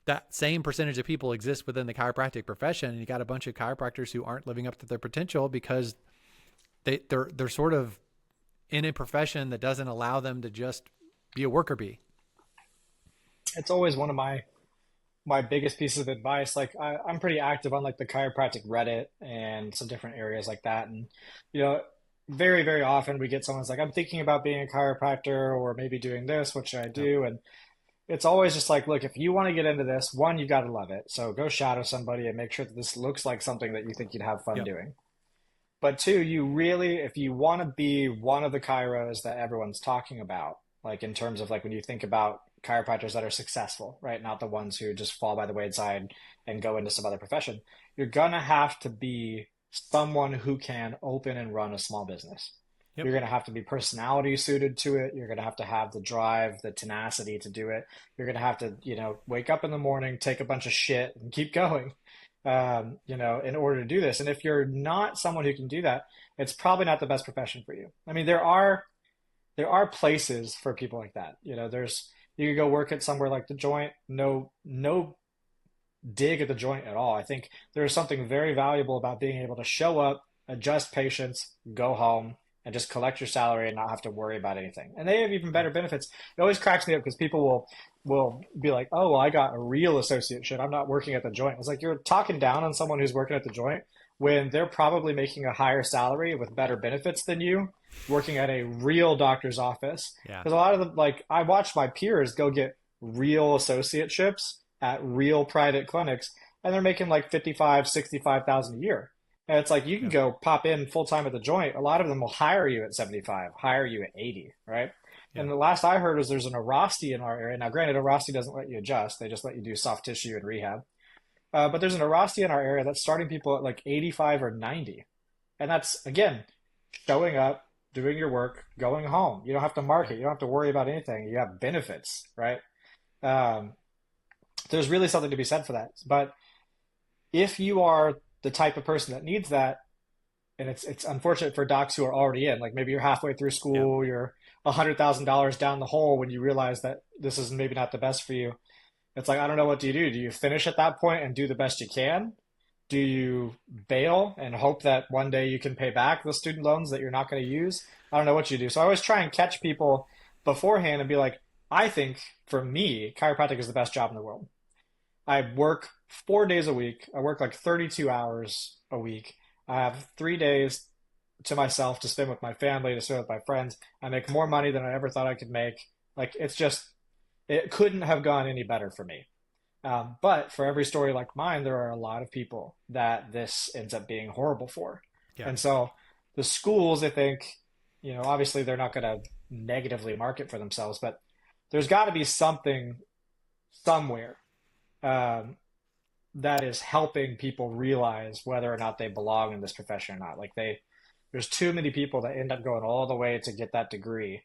that same percentage of people exists within the chiropractic profession. And you got a bunch of chiropractors who aren't living up to their potential because they're sort of in a profession that doesn't allow them to just be a worker bee. It's always one of my biggest pieces of advice. Like I'm pretty active on like the chiropractic Reddit and some different areas like that. And, you know, very, very often we get someone's like, I'm thinking about being a chiropractor or maybe doing this, what should I do? And it's always just like, look, if you want to get into this, one, you got to love it. So go shadow somebody and make sure that this looks like something that you think you'd have fun Yep. doing. But two, you really, if you want to be one of the chiros that everyone's talking about, like in terms of like when you think about chiropractors that are successful, right? Not the ones who just fall by the wayside and go into some other profession. You're gonna have to be someone who can open and run a small business. Yep. You're gonna have to be personality suited to it. You're gonna have the drive, the tenacity to do it. You're gonna have to, you know, wake up in the morning, take a bunch of shit, and keep going. You know, in order to do this. And if you're not someone who can do that, it's probably not the best profession for you. I mean, there are places for people like that. You know, you could go work at somewhere like the Joint. No dig at the Joint at all. I think there's something very valuable about being able to show up, adjust patients, go home, and just collect your salary and not have to worry about anything. And they have even better benefits. It always cracks me up because people will be like, "Oh, well, I got a real associateship. I'm not working at the Joint." It's like you're talking down on someone who's working at the Joint when they're probably making a higher salary with better benefits than you, working at a real doctor's office. Yeah. Because a lot of them, like I watched my peers go get real associateships at real private clinics, and they're making like 55, 65,000 a year. And it's like you can Yep. go pop in full time at the Joint. A lot of them will hire you at 75, hire you at 80, right? Yeah. And the last I heard was there's an Erasti in our area. Now, granted, Erasti doesn't let you adjust; they just let you do soft tissue and rehab. But there's an Erasti in our area that's starting people at like 85 or 90, and that's again showing up, doing your work, going home. You don't have to Yeah. market. You don't have to worry about anything. You have benefits, right? Um, there's really something to be said for that. But if you are the type of person that needs that, and it's unfortunate for docs who are already in, like maybe you're halfway through Yep. school, you're $100,000 down the hole when you realize that this is maybe not the best for you. It's like, I don't know, what do you do? Do you finish at that point and do the best you can? Do you bail and hope that one day you can pay back the student loans that you're not going to use? I don't know what you do. So I always try and catch people beforehand and be like, I think for me, chiropractic is the best job in the world. I work 4 days a week. I work like 32 hours a week. I have 3 days to myself to spend with my family, to spend with my friends. I make more money than I ever thought I could make. Like it's just, it couldn't have gone any better for me. But for every story like mine, there are a lot of people that this ends up being horrible for. Yeah. And so the schools, I think, you know, obviously they're not going to negatively market for themselves, but there's got to be something somewhere um, that is helping people realize whether or not they belong in this profession or not. There's too many people that end up going all the way to get that degree,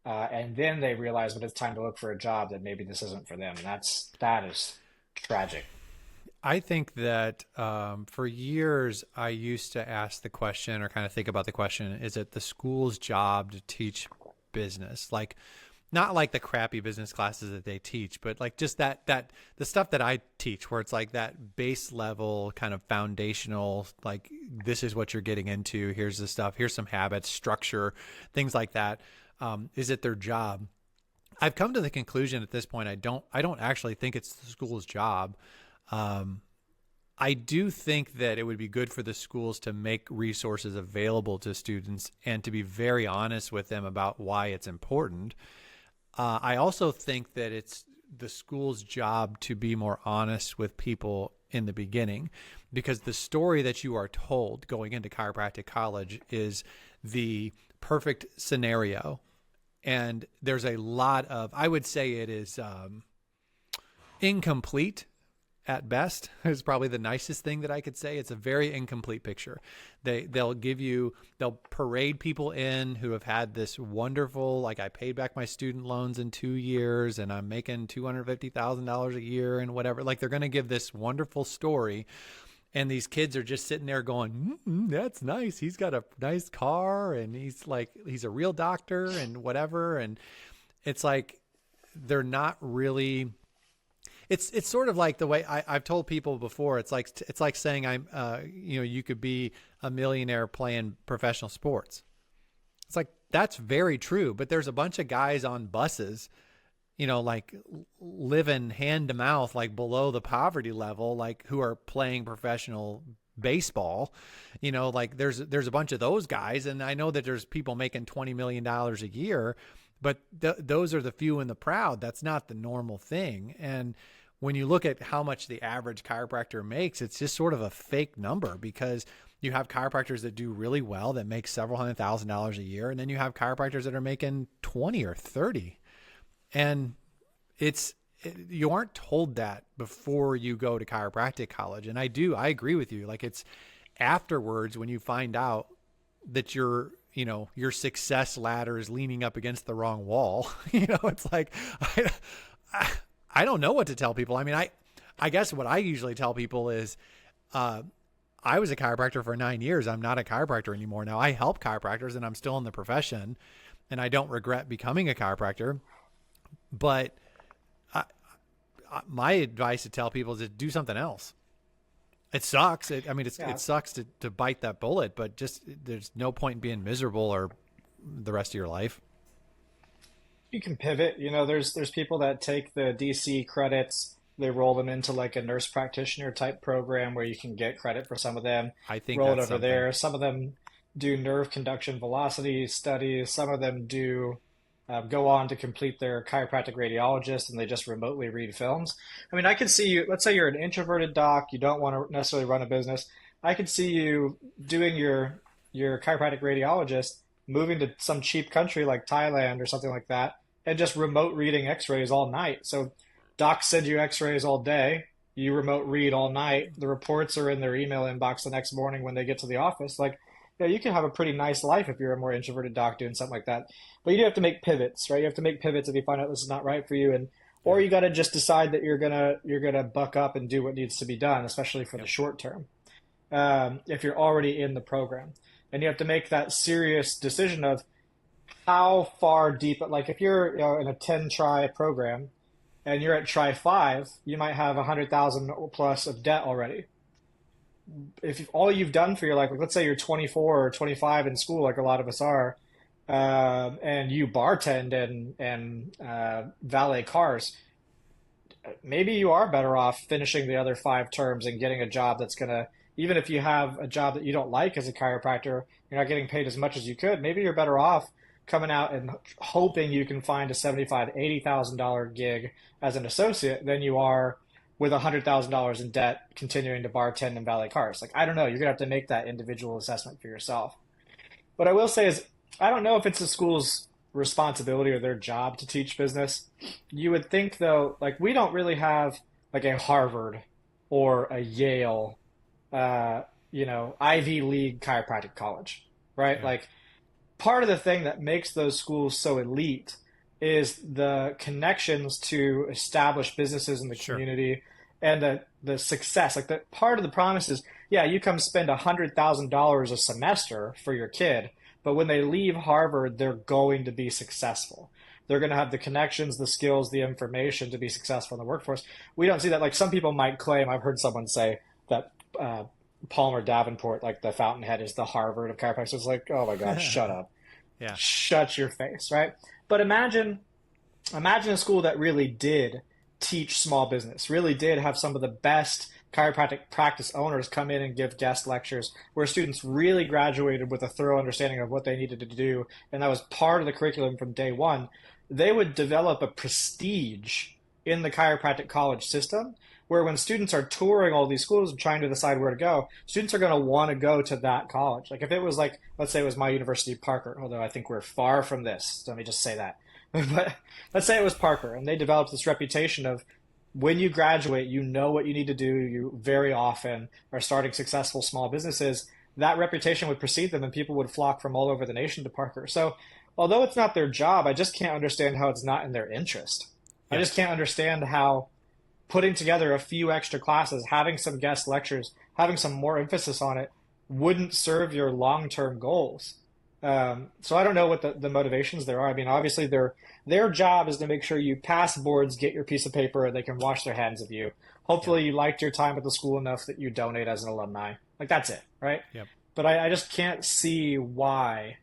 and then they realize when it's time to look for a job that maybe this isn't for them, and that is tragic. I think that for years I used to ask the question or kind of think about the question, is it the school's job to teach business? Like not like the crappy business classes that they teach, but like just that the stuff that I teach where it's like that base level kind of foundational, like this is what you're getting into. Here's the stuff. Here's some habits, structure, things like that. Is it their job? I've come to the conclusion at this point, I don't actually think it's the school's job. I do think that it would be good for the schools to make resources available to students and to be very honest with them about why it's important. I also think that it's the school's job to be more honest with people in the beginning, because the story that you are told going into chiropractic college is the perfect scenario. And there's a lot of, I would say it is incomplete at best is probably the nicest thing that I could say. It's a very incomplete picture. They'll parade people in who have had this wonderful, like, I paid back my student loans in 2 years and I'm making $250,000 a year and whatever. Like, they're going to give this wonderful story. And these kids are just sitting there going, that's nice. He's got a nice car and he's a real doctor and whatever. And it's like, they're not really, it's sort of like the way I've told people before. It's like saying you could be a millionaire playing professional sports. It's like, that's very true, but there's a bunch of guys on buses, like living hand to mouth, like below the poverty level, like who are playing professional baseball. Like there's a bunch of those guys, and I know that there's people making $20 million a year, but those are the few and the proud. That's not the normal thing. And when you look at how much the average chiropractor makes, it's just sort of a fake number, because you have chiropractors that do really well that make several $100,000 a year. And then you have chiropractors that are making 20 or 30. And you aren't told that before you go to chiropractic college. And I agree with you. Like, it's afterwards when you find out that your success ladder is leaning up against the wrong wall. It's like, I don't know what to tell people. I mean, I guess what I usually tell people is, I was a chiropractor for 9 years. I'm not a chiropractor anymore. Now I help chiropractors and I'm still in the profession, and I don't regret becoming a chiropractor. But my advice to tell people is to do something else. It sucks. It sucks to bite that bullet, but just, there's no point in being miserable or the rest of your life. You can pivot. There's people that take the DC credits, they roll them into like a nurse practitioner type program where you can get credit for some of them, I think roll it that's over something. there. Some of them do nerve conduction velocity studies. Some of them do go on to complete their chiropractic radiologist, and they just remotely read films. I mean, I could see you, let's say you're an introverted doc, you don't want to necessarily run a business. I could see you doing your chiropractic radiologist, moving to some cheap country like Thailand or something like that, and just remote reading x-rays all night. So docs send you x-rays all day, you remote read all night, the reports are in their email inbox the next morning when they get to the office. Like, you can have a pretty nice life if you're a more introverted doc doing something like that. But you do have to make pivots, right? You have to make pivots if you find out this is not right for you, and or Yeah. you got to just decide that you're gonna buck up and do what needs to be done, especially for the Yep. short term. If you're already in the program, and you have to make that serious decision of how far deep. Like, if you're in a 10 try program and you're at try 5, you might have 100,000 plus of debt already. If all you've done for your life, like let's say you're 24 or 25 in school, like a lot of us are, and you bartend and valet cars, maybe you are better off finishing the other 5 terms and getting a job that's gonna, even if you have a job that you don't like as a chiropractor, you're not getting paid as much as you could. Maybe you're better off coming out and hoping you can find a 75, $80,000 gig as an associate than you are with $100,000 in debt continuing to bartend and valet cars. Like, I don't know. You're gonna have to make that individual assessment for yourself. What I will say is, I don't know if it's the school's responsibility or their job to teach business. You would think, though, like, we don't really have like a Harvard or a Yale, Ivy League chiropractic college, right? Yeah. Like, part of the thing that makes those schools so elite is the connections to established businesses in the Sure. community, and the success. Like, the part of the promise is, yeah, you come spend $100,000 a semester for your kid, but when they leave Harvard, they're going to be successful. They're going to have the connections, the skills, the information to be successful in the workforce. We don't see that. Like, some people might claim, I've heard someone say that Palmer Davenport, like the Fountainhead, is the Harvard of chiropractic. It's like, oh my God, shut up. Yeah. Shut your face, right? But imagine a school that really did teach small business, really did have some of the best chiropractic practice owners come in and give guest lectures, where students really graduated with a thorough understanding of what they needed to do, and that was part of the curriculum from day one. they would develop a prestige in the chiropractic college system where when students are touring all these schools and trying to decide where to go, students are going to want to go to that college. Like if it was like, let's say it was my university, Parker, although I think we're far from this. So let me just say that. But let's say it was Parker and they developed this reputation of when you graduate, you know what you need to do. You very often are starting successful small businesses. That reputation would precede them and people would flock from all over the nation to Parker. So although it's not their job, I just can't understand how it's not in their interest. I just Yes. can't understand how putting together a few extra classes, having some guest lectures, having some more emphasis on it wouldn't serve your long-term goals. So I don't know what the motivations there are. I mean, obviously their job is to make sure you pass boards, get your piece of paper, and they can wash their hands of you. Yep. Hopefully you liked your time at the school enough that you donate as an alumni. Like that's it, right? Yep. But I just can't see why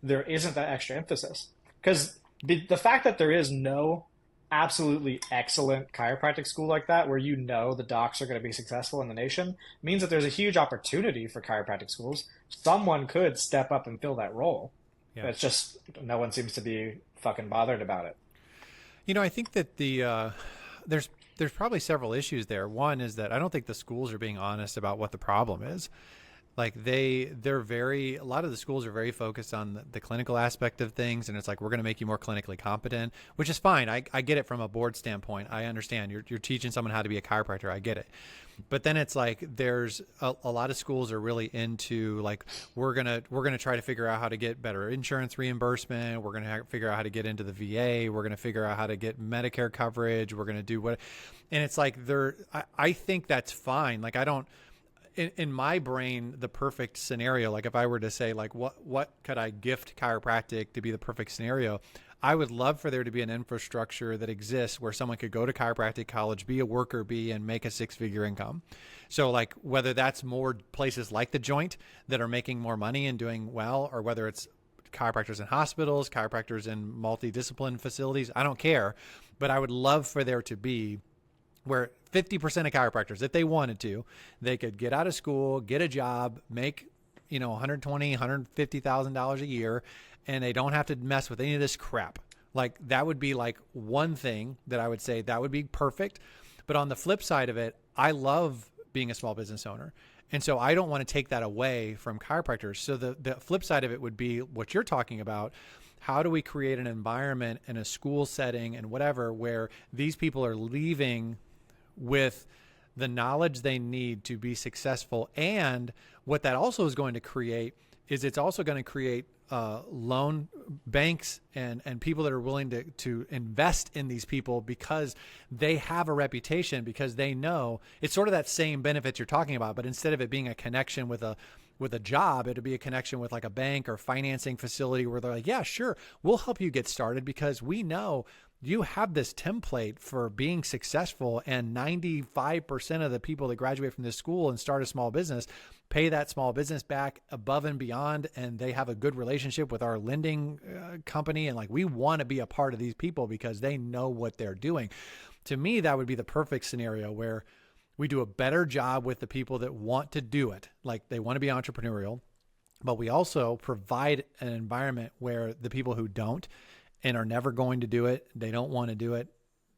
there isn't that extra emphasis. Because the fact that there is no absolutely excellent chiropractic school like that, where you know the docs are going to be successful in the nation, means that there's a huge opportunity for chiropractic schools. Someone could step up and fill that role. Yeah. It's just no one seems to be fucking bothered about it. I think that there's there's probably several issues there. One is that I don't think the schools are being honest about what the problem is. Like they're very, a lot of the schools are very focused on the clinical aspect of things, and it's like we're going to make you more clinically competent, which is fine. I get it from a board standpoint. I understand you're teaching someone how to be a chiropractor. I get it. But then it's like there's a lot of schools are really into like we're gonna try to figure out how to get better insurance reimbursement. We're gonna figure out how to get into the VA. We're gonna figure out how to get Medicare coverage. We're gonna do what, and it's like I think that's fine. Like I don't. In my brain, the perfect scenario, like if I were to say like what could I gift chiropractic to be the perfect scenario, I would love for there to be an infrastructure that exists where someone could go to chiropractic college, be a worker bee, and make a 6-figure income. So like whether that's more places like the Joint that are making more money and doing well, or whether it's chiropractors in hospitals, chiropractors in multidiscipline facilities, I don't care. But I would love for there to be where 50% of chiropractors, if they wanted to, they could get out of school, get a job, make, $120,000, $150,000 a year, and they don't have to mess with any of this crap. Like that would be like one thing that I would say that would be perfect. But on the flip side of it, I love being a small business owner. And so I don't want to take that away from chiropractors. So the flip side of it would be what you're talking about. How do we create an environment in a school setting and whatever where these people are leaving with the knowledge they need to be successful? And what that also is going to create is it's also going to create loan banks and people that are willing to invest in these people because they have a reputation, because they know it's sort of that same benefits you're talking about, but instead of it being a connection with a job, it'd be a connection with like a bank or financing facility where they're like, yeah, sure, we'll help you get started because we know you have this template for being successful, and 95% of the people that graduate from this school and start a small business pay that small business back above and beyond, and they have a good relationship with our lending company, and like we want to be a part of these people because they know what they're doing. To me, that would be the perfect scenario where we do a better job with the people that want to do it, like they want to be entrepreneurial, but we also provide an environment where the people who don't and are never going to do it, they don't want to do it,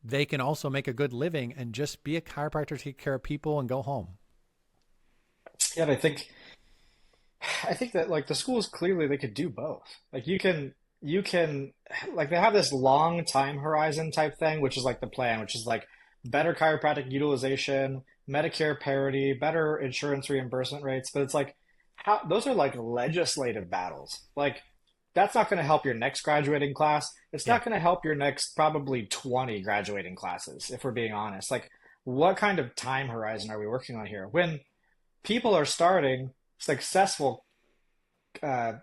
they can also make a good living and just be a chiropractor, take care of people, and go home. Yeah, and I think that like the schools clearly they could do both. Like you can like they have this long time horizon type thing, which is like the plan, which is like better chiropractic utilization, Medicare parity, better insurance reimbursement rates. But it's like how those are like legislative battles. Like that's not going to help your next graduating class. It's Yeah. not going to help your next probably 20 graduating classes, if we're being honest. Like what kind of time horizon are we working on here? When people are starting successful uh,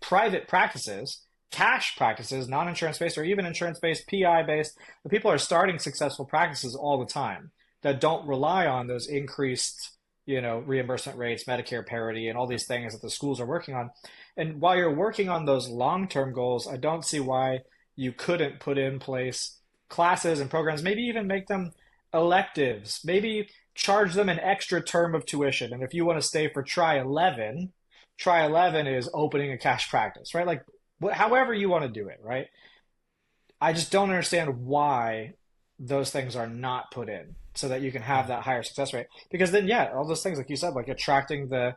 private practices, cash practices, non-insurance based or even insurance based, PI based, the people are starting successful practices all the time that don't rely on those increased, reimbursement rates, Medicare parity, and all these things that the schools are working on. And while you're working on those long-term goals, I don't see why you couldn't put in place classes and programs, maybe even make them electives, maybe charge them an extra term of tuition. And if you want to stay for try 11 is opening a cash practice, right? Like however you want to do it, right? I just don't understand why those things are not put in so that you can have Yeah. that higher success rate. Because then, yeah, all those things, like you said, like attracting the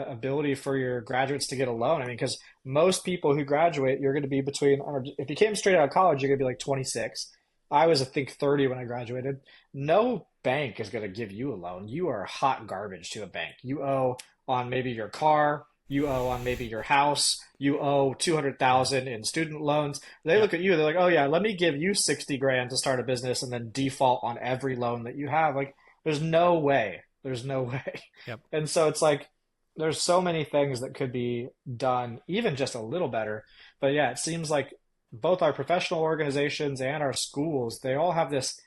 ability for your graduates to get a loan. I mean, because most people who graduate, you're going to be between, or if you came straight out of college, you're going to be like 26. I was, I think, 30 when I graduated. No bank is going to give you a loan. You are hot garbage to a bank. You owe on maybe your car, you owe on maybe your house, you owe Yeah. 200,000 in student loans. They Yeah. look at you, they're like, "Oh yeah, let me give you 60 grand to start a business and then default on every loan that you have." Like there's no way. There's no way. Yep. And so it's like there's so many things that could be done even just a little better. But yeah, it seems like both our professional organizations and our schools, they all have this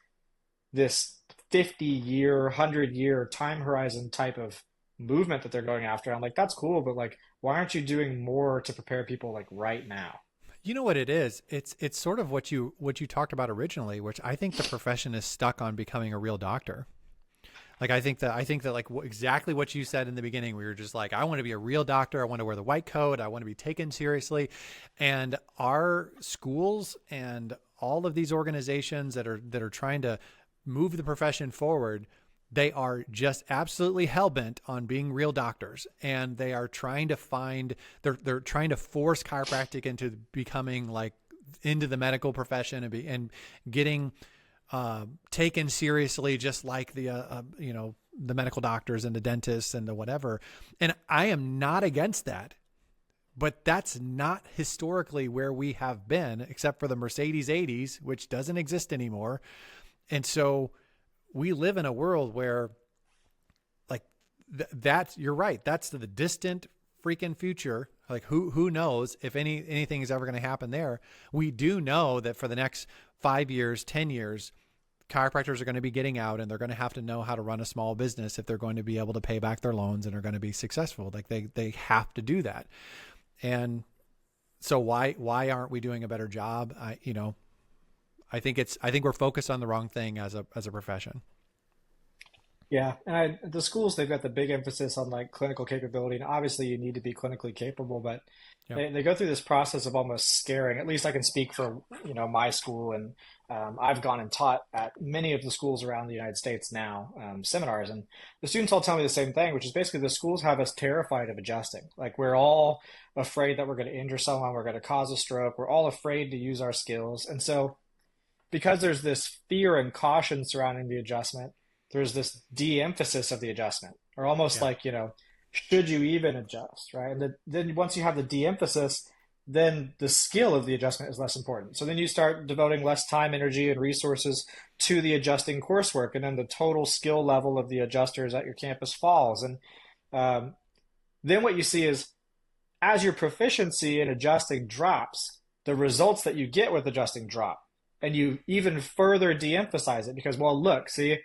50-year, 100-year time horizon type of movement that they're going after. I'm like, that's cool, but like, why aren't you doing more to prepare people like right now? You know what it is? It's sort of what you talked about originally, which I think the profession is stuck on becoming a real doctor. Like I think that like exactly what you said in the beginning, we were just like, I want to be a real doctor. I want to wear the white coat. I want to be taken seriously. And our schools and all of these organizations that are trying to move the profession forward, they are just absolutely hell bent on being real doctors, and they are trying to find they're trying to force chiropractic into becoming like into the medical profession and getting taken seriously, just like the the medical doctors and the dentists and the whatever. And I am not against that, but that's not historically where we have been, except for the Mercedes 80s, which doesn't exist anymore. And so we live in a world where like that's you're right. That's the distant freaking future. Like who knows if anything is ever going to happen there. We do know that for the next 5 years, 10 years, chiropractors are going to be getting out, and they're going to have to know how to run a small business if they're going to be able to pay back their loans and are going to be successful. Like they have to do that. And so why aren't we doing a better job? I think we're focused on the wrong thing as a profession. Yeah, and the schools they've got the big emphasis on like clinical capability, and obviously you need to be clinically capable, but Yep. they go through this process of almost scaring. At least I can speak for my school, and I've gone and taught at many of the schools around the United States now, seminars, and the students all tell me the same thing, which is basically the schools have us terrified of adjusting. Like we're all afraid that we're going to injure someone, we're going to cause a stroke, we're all afraid to use our skills, and so because there's this fear and caution surrounding the adjustment, there's this de-emphasis of the adjustment, or almost Yeah. like, should you even adjust, right? And then once you have the de-emphasis, then the skill of the adjustment is less important. So then you start devoting less time, energy, and resources to the adjusting coursework, and then the total skill level of the adjusters at your campus falls. And um, then what you see is as your proficiency in adjusting drops, the results that you get with adjusting drop. And you even further de emphasize it because, well, look, see,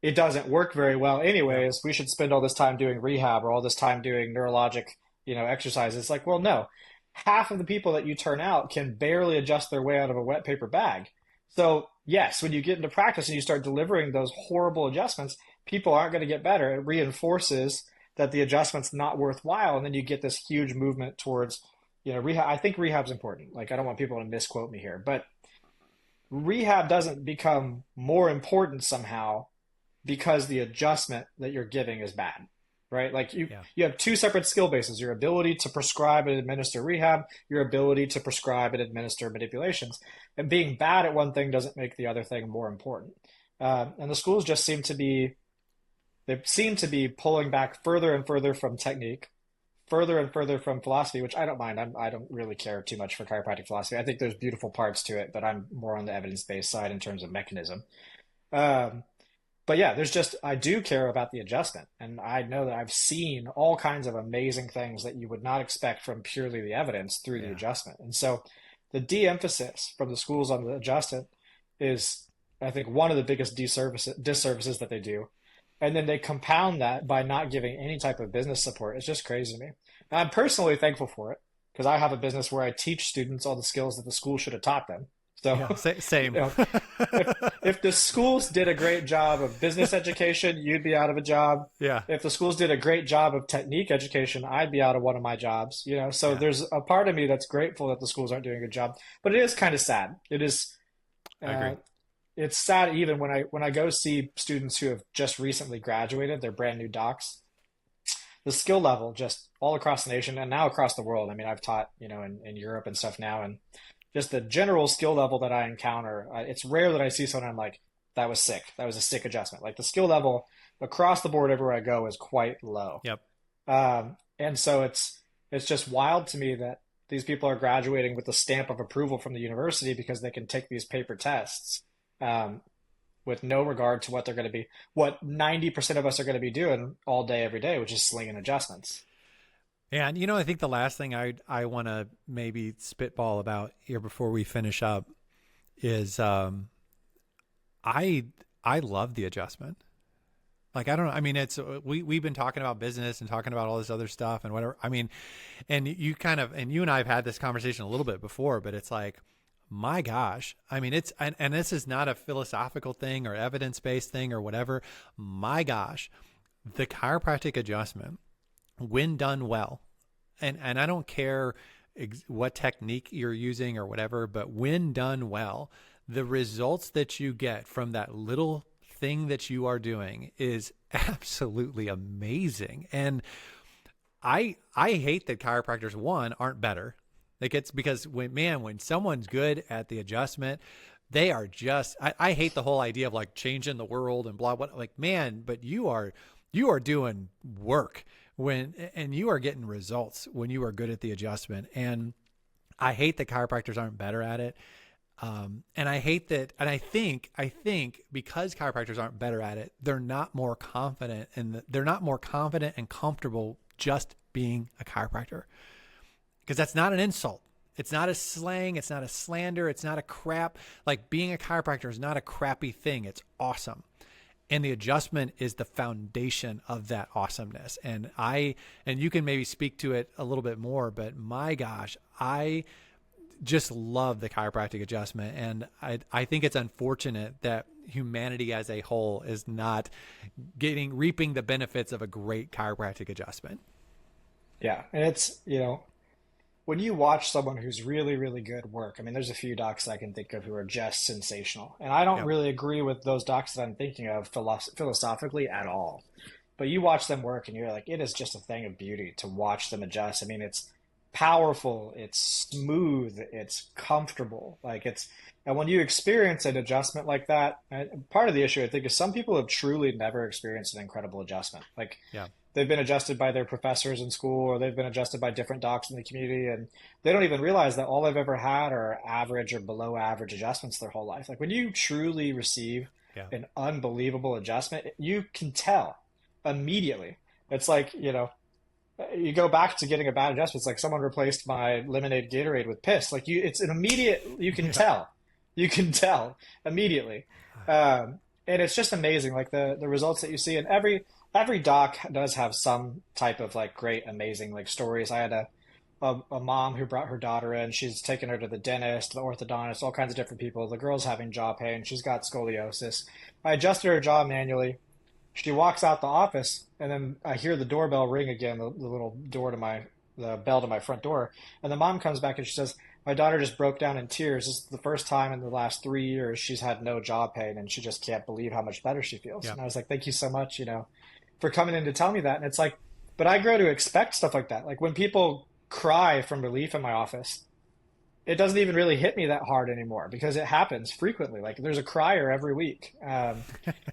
it doesn't work very well Yep. anyways. We should spend all this time doing rehab or all this time doing neurologic, exercises. It's like, well, no. Half of the people that you turn out can barely adjust their way out of a wet paper bag. So, yes, when you get into practice and you start delivering those horrible adjustments, people aren't going to get better. It reinforces that the adjustment's not worthwhile. And then you get this huge movement towards, rehab. I think rehab's important. Like, I don't want people to misquote me here, but rehab doesn't become more important somehow because the adjustment that you're giving is bad, right? Like Yeah. you have two separate skill bases: your ability to prescribe and administer rehab, your ability to prescribe and administer manipulations. And being bad at one thing doesn't make the other thing more important. And the schools just seem to be pulling back further and further from technique, further and further from philosophy, which I don't mind. I don't really care too much for chiropractic philosophy. I think there's beautiful parts to it, but I'm more on the evidence-based side in terms of mechanism. Um, but yeah, I do care about the adjustment. And I know that I've seen all kinds of amazing things that you would not expect from purely the evidence through the Yeah. adjustment. And so the de-emphasis from the schools on the adjustment is, I think, one of the biggest disservices that they do. And then they compound that by not giving any type of business support. It's just crazy to me. And I'm personally thankful for it because I have a business where I teach students all the skills that the school should have taught them. So, Yeah, you same. know, if if the schools did a great job of business education, you'd be out of a job. Yeah, If the schools did a great job of technique education, I'd be out of one of my jobs. So yeah, there's a part of me that's grateful that the schools aren't doing a good job, but it is kind of sad. I agree. Uh, it's sad even when I go see students who have just recently graduated, they're brand new docs. The skill level just all across the nation and now across the world. I mean, I've taught, in Europe and stuff now, and just the general skill level that I encounter, it's rare that I see someone I'm like, that was sick. That was a sick adjustment. Like the skill level across the board everywhere I go is quite low. Yep. And so it's just wild to me that these people are graduating with the stamp of approval from the university because they can take these paper tests um, with no regard to what they're going to be, what 90% of us are going to be doing all day, every day, which is slinging adjustments. And I think the last thing I want to maybe spitball about here before we finish up is I I love the adjustment. Like I don't know. I mean, it's we've been talking about business and talking about all this other stuff and whatever. I mean, and you and I have had this conversation a little bit before, but it's like, my gosh. I mean, and this is not a philosophical thing or evidence based thing or whatever. My gosh, the chiropractic adjustment, when done well, and I don't care what technique you're using or whatever, but when done well, the results that you get from that little thing that you are doing is absolutely amazing. And I hate that chiropractors aren't better. Like it's because when someone's good at the adjustment, they are just I hate the whole idea of like changing the world and blah blah, like man, but you are doing work and you are getting results when you are good at the adjustment. And I hate that chiropractors aren't better at it. And I hate that, and I think because chiropractors aren't better at it, they're not more confident, and they're not more confident and comfortable just being a chiropractor, because that's not an insult. It's not a slang. It's not a slander. It's not a crap. Like being a chiropractor is not a crappy thing. It's awesome. And the adjustment is the foundation of that awesomeness. And you can maybe speak to it a little bit more, but my gosh, I just love the chiropractic adjustment. And I think it's unfortunate that humanity as a whole is not reaping the benefits of a great chiropractic adjustment. Yeah. And when you watch someone who's really, really good work, I mean, there's a few docs that I can think of who are just sensational. And I don't Yep. really agree with those docs that I'm thinking of philosophically at all. But you watch them work and you're like, it is just a thing of beauty to watch them adjust. I mean, it's powerful, it's smooth, it's comfortable. And when you experience an adjustment like that, and part of the issue I think is some people have truly never experienced an incredible adjustment. Like Yeah. they've been adjusted by their professors in school or they've been adjusted by different docs in the community and they don't even realize that all they've ever had are average or below average adjustments their whole life. Like when you truly receive Yeah. an unbelievable adjustment, you can tell immediately. It's like, you go back to getting a bad adjustment. It's like someone replaced my lemonade Gatorade with piss. Like it's an immediate, Yeah. you can tell immediately. And it's just amazing. Like the results that you see, and every doc does have some type of like great, amazing like stories. I had a mom who brought her daughter in. She's taken her to the dentist, the orthodontist, all kinds of different people. The girl's having jaw pain. She's got scoliosis. I adjusted her jaw manually. She walks out the office, and then I hear the doorbell ring again, the little the bell to my front door. And the mom comes back and she says, my daughter just broke down in tears. This is the first time in the last 3 years she's had no jaw pain, and she just can't believe how much better she feels. Yeah. And I was like, thank you so much, for coming in to tell me that. And it's like, but I grow to expect stuff like that. Like when people cry from relief in my office, it doesn't even really hit me that hard anymore because it happens frequently. Like there's a crier every week. And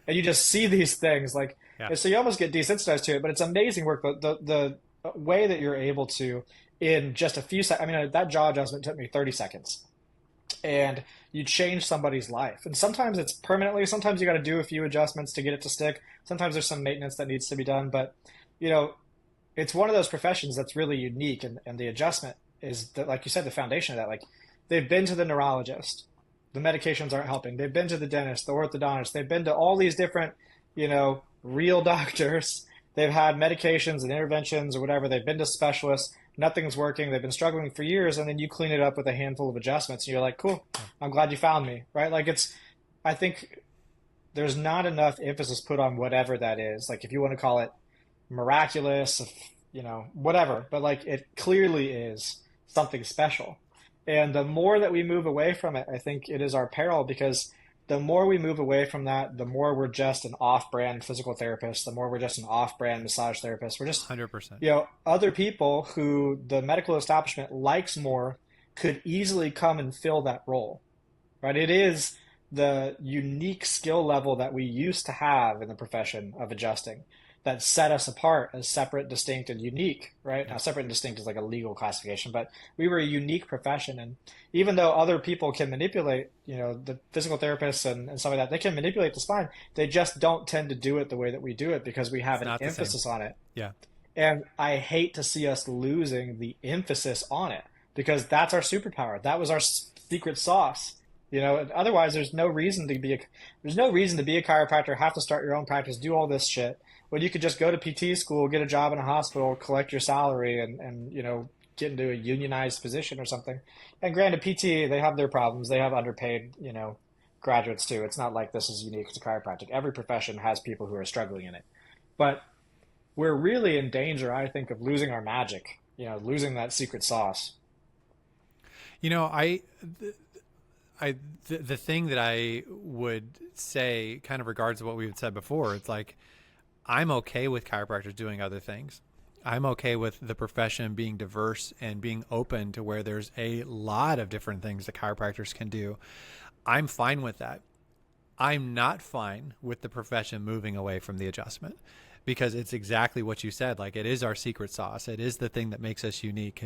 you just see these things like, Yeah. and so you almost get desensitized to it, but it's amazing work. The way that you're able to, in just a few seconds, I mean, that jaw adjustment took me 30 seconds and you change somebody's life. And sometimes it's permanently, sometimes you got to do a few adjustments to get it to stick. Sometimes there's some maintenance that needs to be done, but you know, it's one of those professions that's really unique. And the adjustment is that, like you said, the foundation of that. Like they've been to the neurologist, the medications aren't helping. They've been to the dentist, the orthodontist. They've been to all these different, real doctors. They've had medications and interventions or whatever. They've been to specialists. nothing's working, they've been struggling for years, and then you clean it up with a handful of adjustments, and you're like, cool, I'm glad you found me, right? Like I think there's not enough emphasis put on whatever that is. Like if you want to call it miraculous, whatever, but like it clearly is something special. And the more that we move away from it, I think it is our peril, because the more we move away from that, the more we're just an off-brand physical therapist, the more we're just an off-brand massage therapist. We're just, 100%. other people who the medical establishment likes more could easily come and fill that role, right? It is the unique skill level that we used to have in the profession of adjusting that set us apart as separate, distinct, and unique, right? Now, separate and distinct is like a legal classification, but we were a unique profession. And even though other people can manipulate, the physical therapists and some of that, they can manipulate the spine. They just don't tend to do it the way that we do it because we have It's an not the same. emphasis on it. Yeah. And I hate to see us losing the emphasis on it because that's our superpower. That was our secret sauce. Otherwise, there's no reason to be a chiropractor, have to start your own practice, do all this shit when you could just go to PT school, get a job in a hospital, collect your salary, and get into a unionized position or something. And granted, PT, they have their problems. They have underpaid, graduates too. It's not like this is unique to chiropractic. Every profession has people who are struggling in it. But we're really in danger, I think, of losing our magic, losing that secret sauce. The thing that I would say kind of regards to what we had said before, it's like, I'm okay with chiropractors doing other things. I'm okay with the profession being diverse and being open to where there's a lot of different things that chiropractors can do. I'm fine with that. I'm not fine with the profession moving away from the adjustment because it's exactly what you said. Like, it is our secret sauce. It is the thing that makes us unique.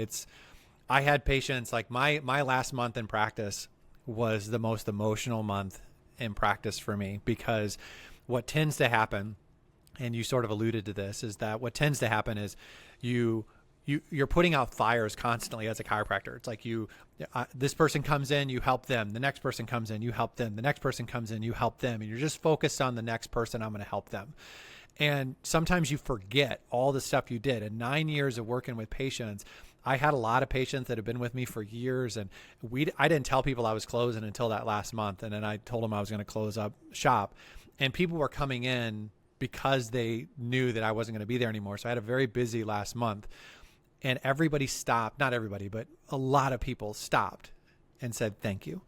I had patients like my last month in practice was the most emotional month in practice for me, because what tends to happen, and you sort of alluded to this, is that what tends to happen is you're putting out fires constantly as a chiropractor. It's like this person comes in, you help them. The next person comes in, you help them. The next person comes in, you help them. And you're just focused on the next person. I'm going to help them. And sometimes you forget all the stuff you did. In 9 years of working with patients, I had a lot of patients that have been with me for years, and I didn't tell people I was closing until that last month. And then I told them I was going to close up shop, and people were coming in because they knew that I wasn't going to be there anymore. So I had a very busy last month, and everybody stopped, not everybody, but a lot of people stopped and said, thank you.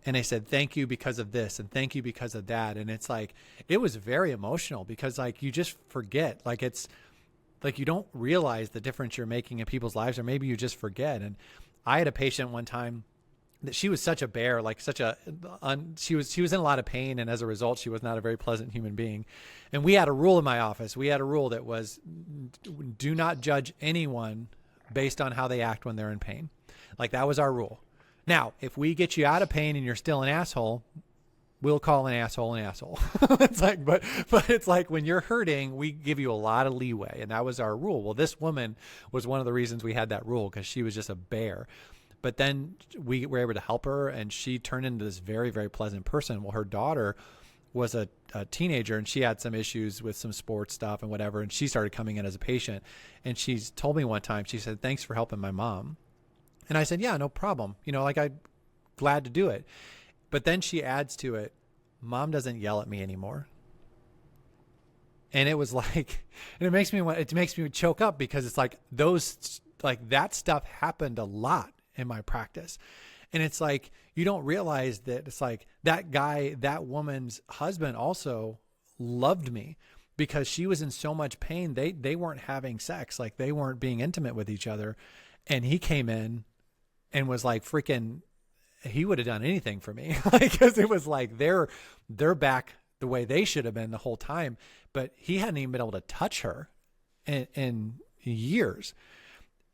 And they said, thank you because of this, and thank you because of that. And it's like, it was very emotional because like, you just forget, like it's like, you don't realize the difference you're making in people's lives, or maybe you just forget. And I had a patient one time that she was such a bear, like she was in a lot of pain. And as a result, she was not a very pleasant human being. And we had a rule in my office. We had a rule that was, do not judge anyone based on how they act when they're in pain. Like, that was our rule. Now, if we get you out of pain and you're still an asshole, we'll call an asshole an asshole. It's like, but it's like, when you're hurting, we give you a lot of leeway. And that was our rule. Well, this woman was one of the reasons we had that rule, because she was just a bear. But then we were able to help her, and she turned into this very, very pleasant person. Well, her daughter was a teenager, and she had some issues with some sports stuff and whatever. And she started coming in as a patient, and she's told me one time, she said, thanks for helping my mom. And I said, yeah, no problem. I'm glad to do it. But then she adds to it, Mom doesn't yell at me anymore. And it was like, and it makes me choke up, because it's like that stuff happened a lot in my practice. And it's like, you don't realize that it's like that woman's husband also loved me, because she was in so much pain. They weren't having sex. Like, they weren't being intimate with each other. And he came in and was like, freaking, he would have done anything for me. Like, cause it was like, they're back the way they should have been the whole time, but he hadn't even been able to touch her in years.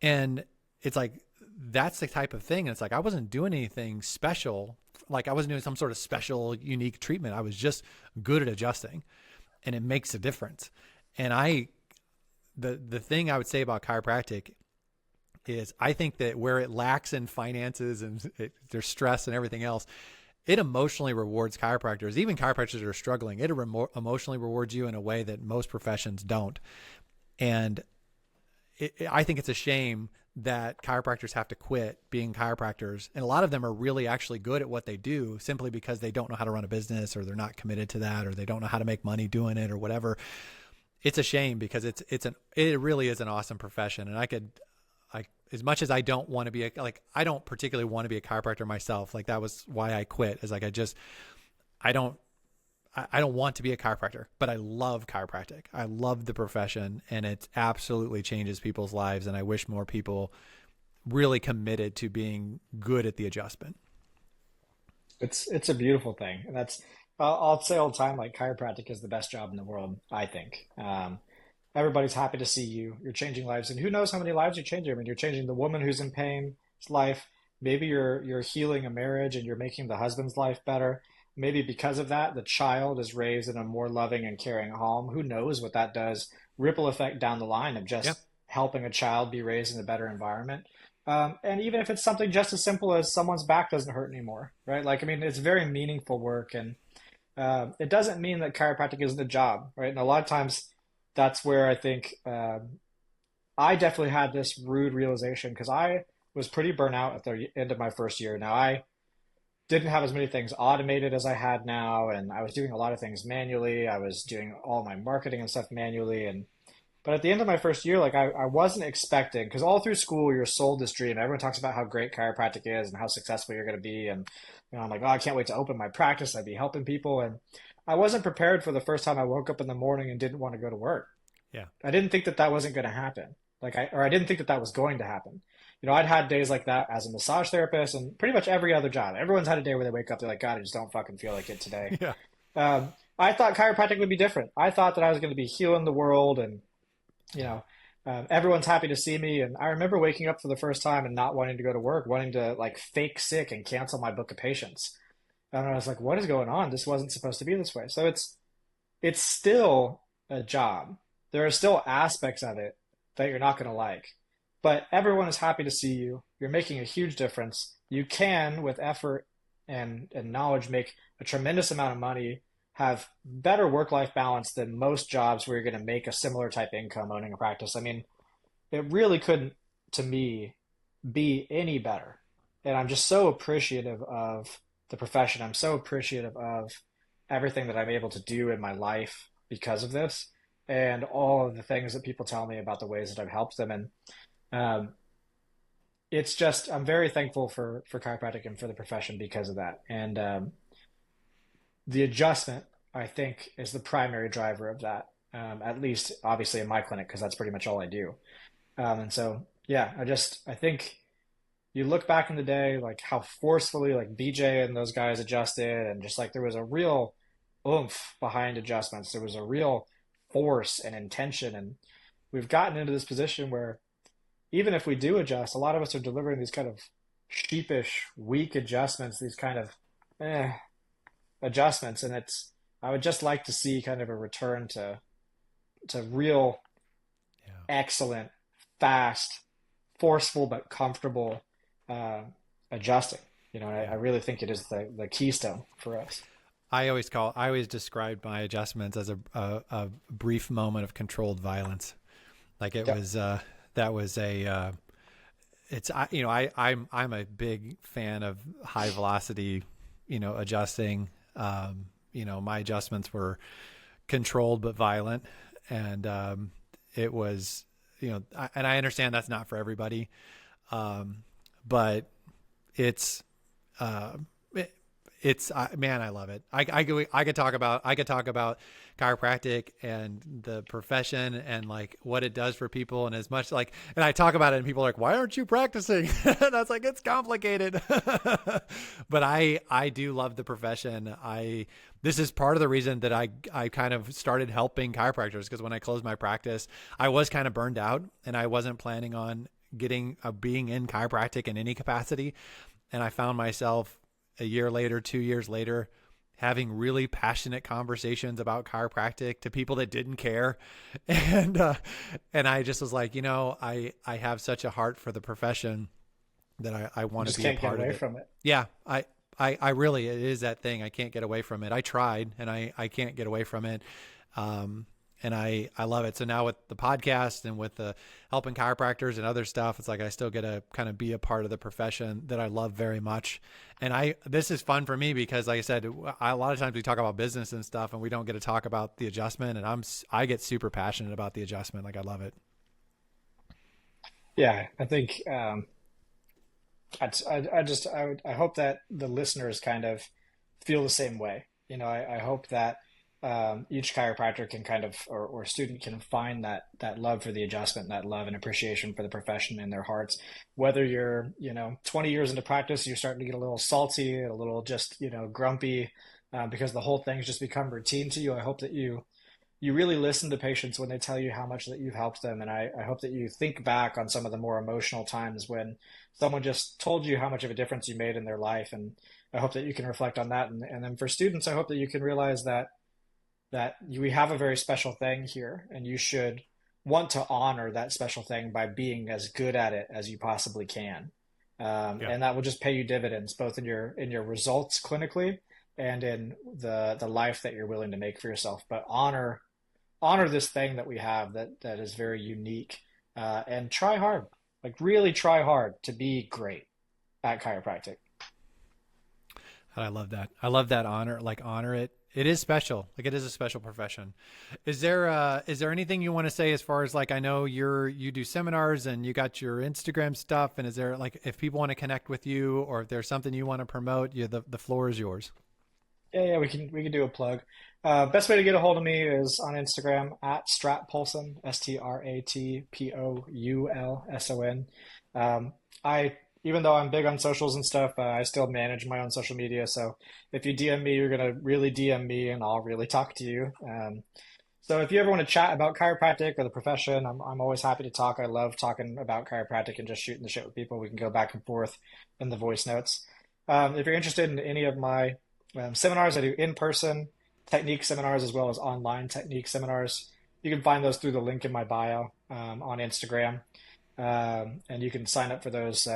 And it's like, that's the type of thing. And it's like, I wasn't doing anything special. Like, I wasn't doing some sort of special, unique treatment. I was just good at adjusting, and it makes a difference. And the thing I would say about chiropractic is, I think that where it lacks in finances and there's stress and everything else, it emotionally rewards chiropractors. Even chiropractors that are struggling, it emotionally rewards you in a way that most professions don't. And I think it's a shame that chiropractors have to quit being chiropractors. And a lot of them are really actually good at what they do simply because they don't know how to run a business, or they're not committed to that, or they don't know how to make money doing it or whatever. It's a shame because it really is an awesome profession. And as much as I don't want to be I don't particularly want to be a chiropractor myself. Like that was why I quit, is like, I don't, I don't want to be a chiropractor, but I love chiropractic. I love the profession, and it absolutely changes people's lives. And I wish more people really committed to being good at the adjustment. It's a beautiful thing, and I'll say all the time, like chiropractic is the best job in the world, I think. Everybody's happy to see you. You're changing lives, and who knows how many lives you're changing? I mean, you're changing the woman who's in pain's life. Maybe you're healing a marriage, and you're making the husband's life better. Maybe because of that, the child is raised in a more loving and caring home. Who knows what that does? Ripple effect down the line of Yep. just helping a child be raised in a better environment. And even if it's something just as simple as someone's back doesn't hurt anymore, right? Like, I mean, it's very meaningful work, and it doesn't mean that chiropractic isn't a job, right? And a lot of times, that's where I think I definitely had this rude realization because I was pretty burnt out at the end of my first year. Now, I didn't have as many things automated as I had now, and I was doing a lot of things manually. I was doing all my marketing and stuff manually, and but at the end of my first year, like I wasn't expecting, because all through school you're sold this dream. Everyone talks about how great chiropractic is and how successful you're going to be, and I'm like, oh, I can't wait to open my practice. I'd be helping people, and I wasn't prepared for the first time I woke up in the morning and didn't want to go to work. Yeah. I didn't think that that wasn't going to happen. I didn't think that that was going to happen. I'd had days like that as a massage therapist and pretty much every other job. Everyone's had a day where they wake up, they're like, God, I just don't fucking feel like it today. Yeah. I thought chiropractic would be different. I thought that I was going to be healing the world, and you Yeah. know, everyone's happy to see me. And I remember waking up for the first time and not wanting to go to work, wanting to like fake sick and cancel my book of patients. And I was like, what is going on? This wasn't supposed to be this way. So it's still a job. There are still aspects of it that you're not going to like, but everyone is happy to see you. You're making a huge difference. You can, with effort and knowledge, make a tremendous amount of money, have better work-life balance than most jobs where you're going to make a similar type income owning a practice. I mean, it really couldn't, to me, be any better. And I'm just so appreciative of the profession. I'm so appreciative of everything that I'm able to do in my life because of this, and all of the things that people tell me about the ways that I've helped them. And um, it's just, I'm very thankful for chiropractic and for the profession because of that. And the adjustment, I think, is the primary driver of that. At least, obviously, in my clinic, because that's pretty much all I do. And so, yeah, I think you look back in the day, like how forcefully, like BJ and those guys adjusted, and just like there was a real oomph behind adjustments. There was a real force and intention, and we've gotten into this position where even if we do adjust, a lot of us are delivering these kind of sheepish, weak adjustments, these kind of eh, adjustments, and I would just like to see kind of a return to real Yeah. excellent, fast, forceful but comfortable uh, adjusting. I Yeah. really think it is the keystone for us. I always described my adjustments as a brief moment of controlled violence. Like it Yeah, was, that was it's, I'm a big fan of high velocity, adjusting. My adjustments were controlled but violent. And, it was, and I understand that's not for everybody. But it's, uh, it, man, I love it. I could talk about chiropractic and the profession and like what it does for people. And as much like, and I talk about it and people are like, why aren't you practicing? And I was like, it's complicated, but I do love the profession. This is part of the reason that I kind of started helping chiropractors, because when I closed my practice, I was kind of burned out and I wasn't planning on being in chiropractic in any capacity. And I found myself a year later, 2 years later, having really passionate conversations about chiropractic to people that didn't care. And I just was like, I have such a heart for the profession that I you want to just be a can't get part of away it. from it. Yeah. I really, it is that thing. I can't get away from it. I tried and I can't get away from it. and I love it. So now with the podcast and with the helping chiropractors and other stuff, it's like I still get to kind of be a part of the profession that I love very much. And this is fun for me because, like I said, a lot of times we talk about business and stuff, and we don't get to talk about the adjustment. And I get super passionate about the adjustment. Like I love it. Yeah, I think I hope that the listeners kind of feel the same way. I hope that each chiropractor can kind of, or student can find that love for the adjustment, that love and appreciation for the profession in their hearts. Whether you're, 20 years into practice, you're starting to get a little salty, a little just, grumpy, because the whole thing's just become routine to you. I hope that you really listen to patients when they tell you how much that you've helped them. And I hope that you think back on some of the more emotional times when someone just told you how much of a difference you made in their life. And I hope that you can reflect on that. And then for students, I hope that you can realize that we have a very special thing here, and you should want to honor that special thing by being as good at it as you possibly can. Yeah. And that will just pay you dividends, both in your results clinically and in the life that you're willing to make for yourself. But honor this thing that we have that is very unique, and try hard, like really try hard to be great at chiropractic. And I love that. I love that honor it. It is special. Like it is a special profession. Is there anything you want to say as far as like, I know you do seminars and you got your Instagram stuff, and is there like, if people want to connect with you or if there's something you want to promote, the floor is yours. Yeah, we can do a plug. Best way to get a hold of me is on Instagram at Strat Poulson, StratPoulson. I Even though I'm big on socials and stuff, I still manage my own social media. So if you DM me, you're gonna really DM me, and I'll really talk to you. So if you ever want to chat about chiropractic or the profession, I'm always happy to talk. I love talking about chiropractic and just shooting the shit with people. We can go back and forth in the voice notes. If you're interested in any of my seminars, I do in-person technique seminars as well as online technique seminars. You can find those through the link in my bio on Instagram, and you can sign up for those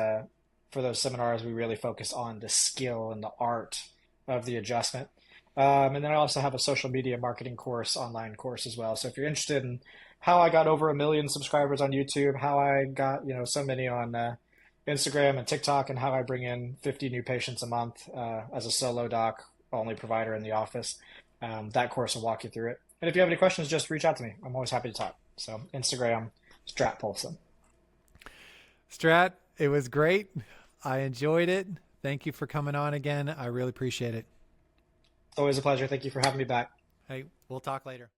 seminars. We really focus on the skill and the art of the adjustment. And then I also have a social media marketing course, online course as well. So if you're interested in how I got over 1 million subscribers on YouTube, how I got so many on Instagram and TikTok, and how I bring in 50 new patients a month as a solo doc, only provider in the office. That course will walk you through it. And if you have any questions, just reach out to me. I'm always happy to talk. So Instagram, Strat Poulson. Strat, it was great. I enjoyed it. Thank you for coming on again. I really appreciate it. Always a pleasure. Thank you for having me back. Hey, we'll talk later.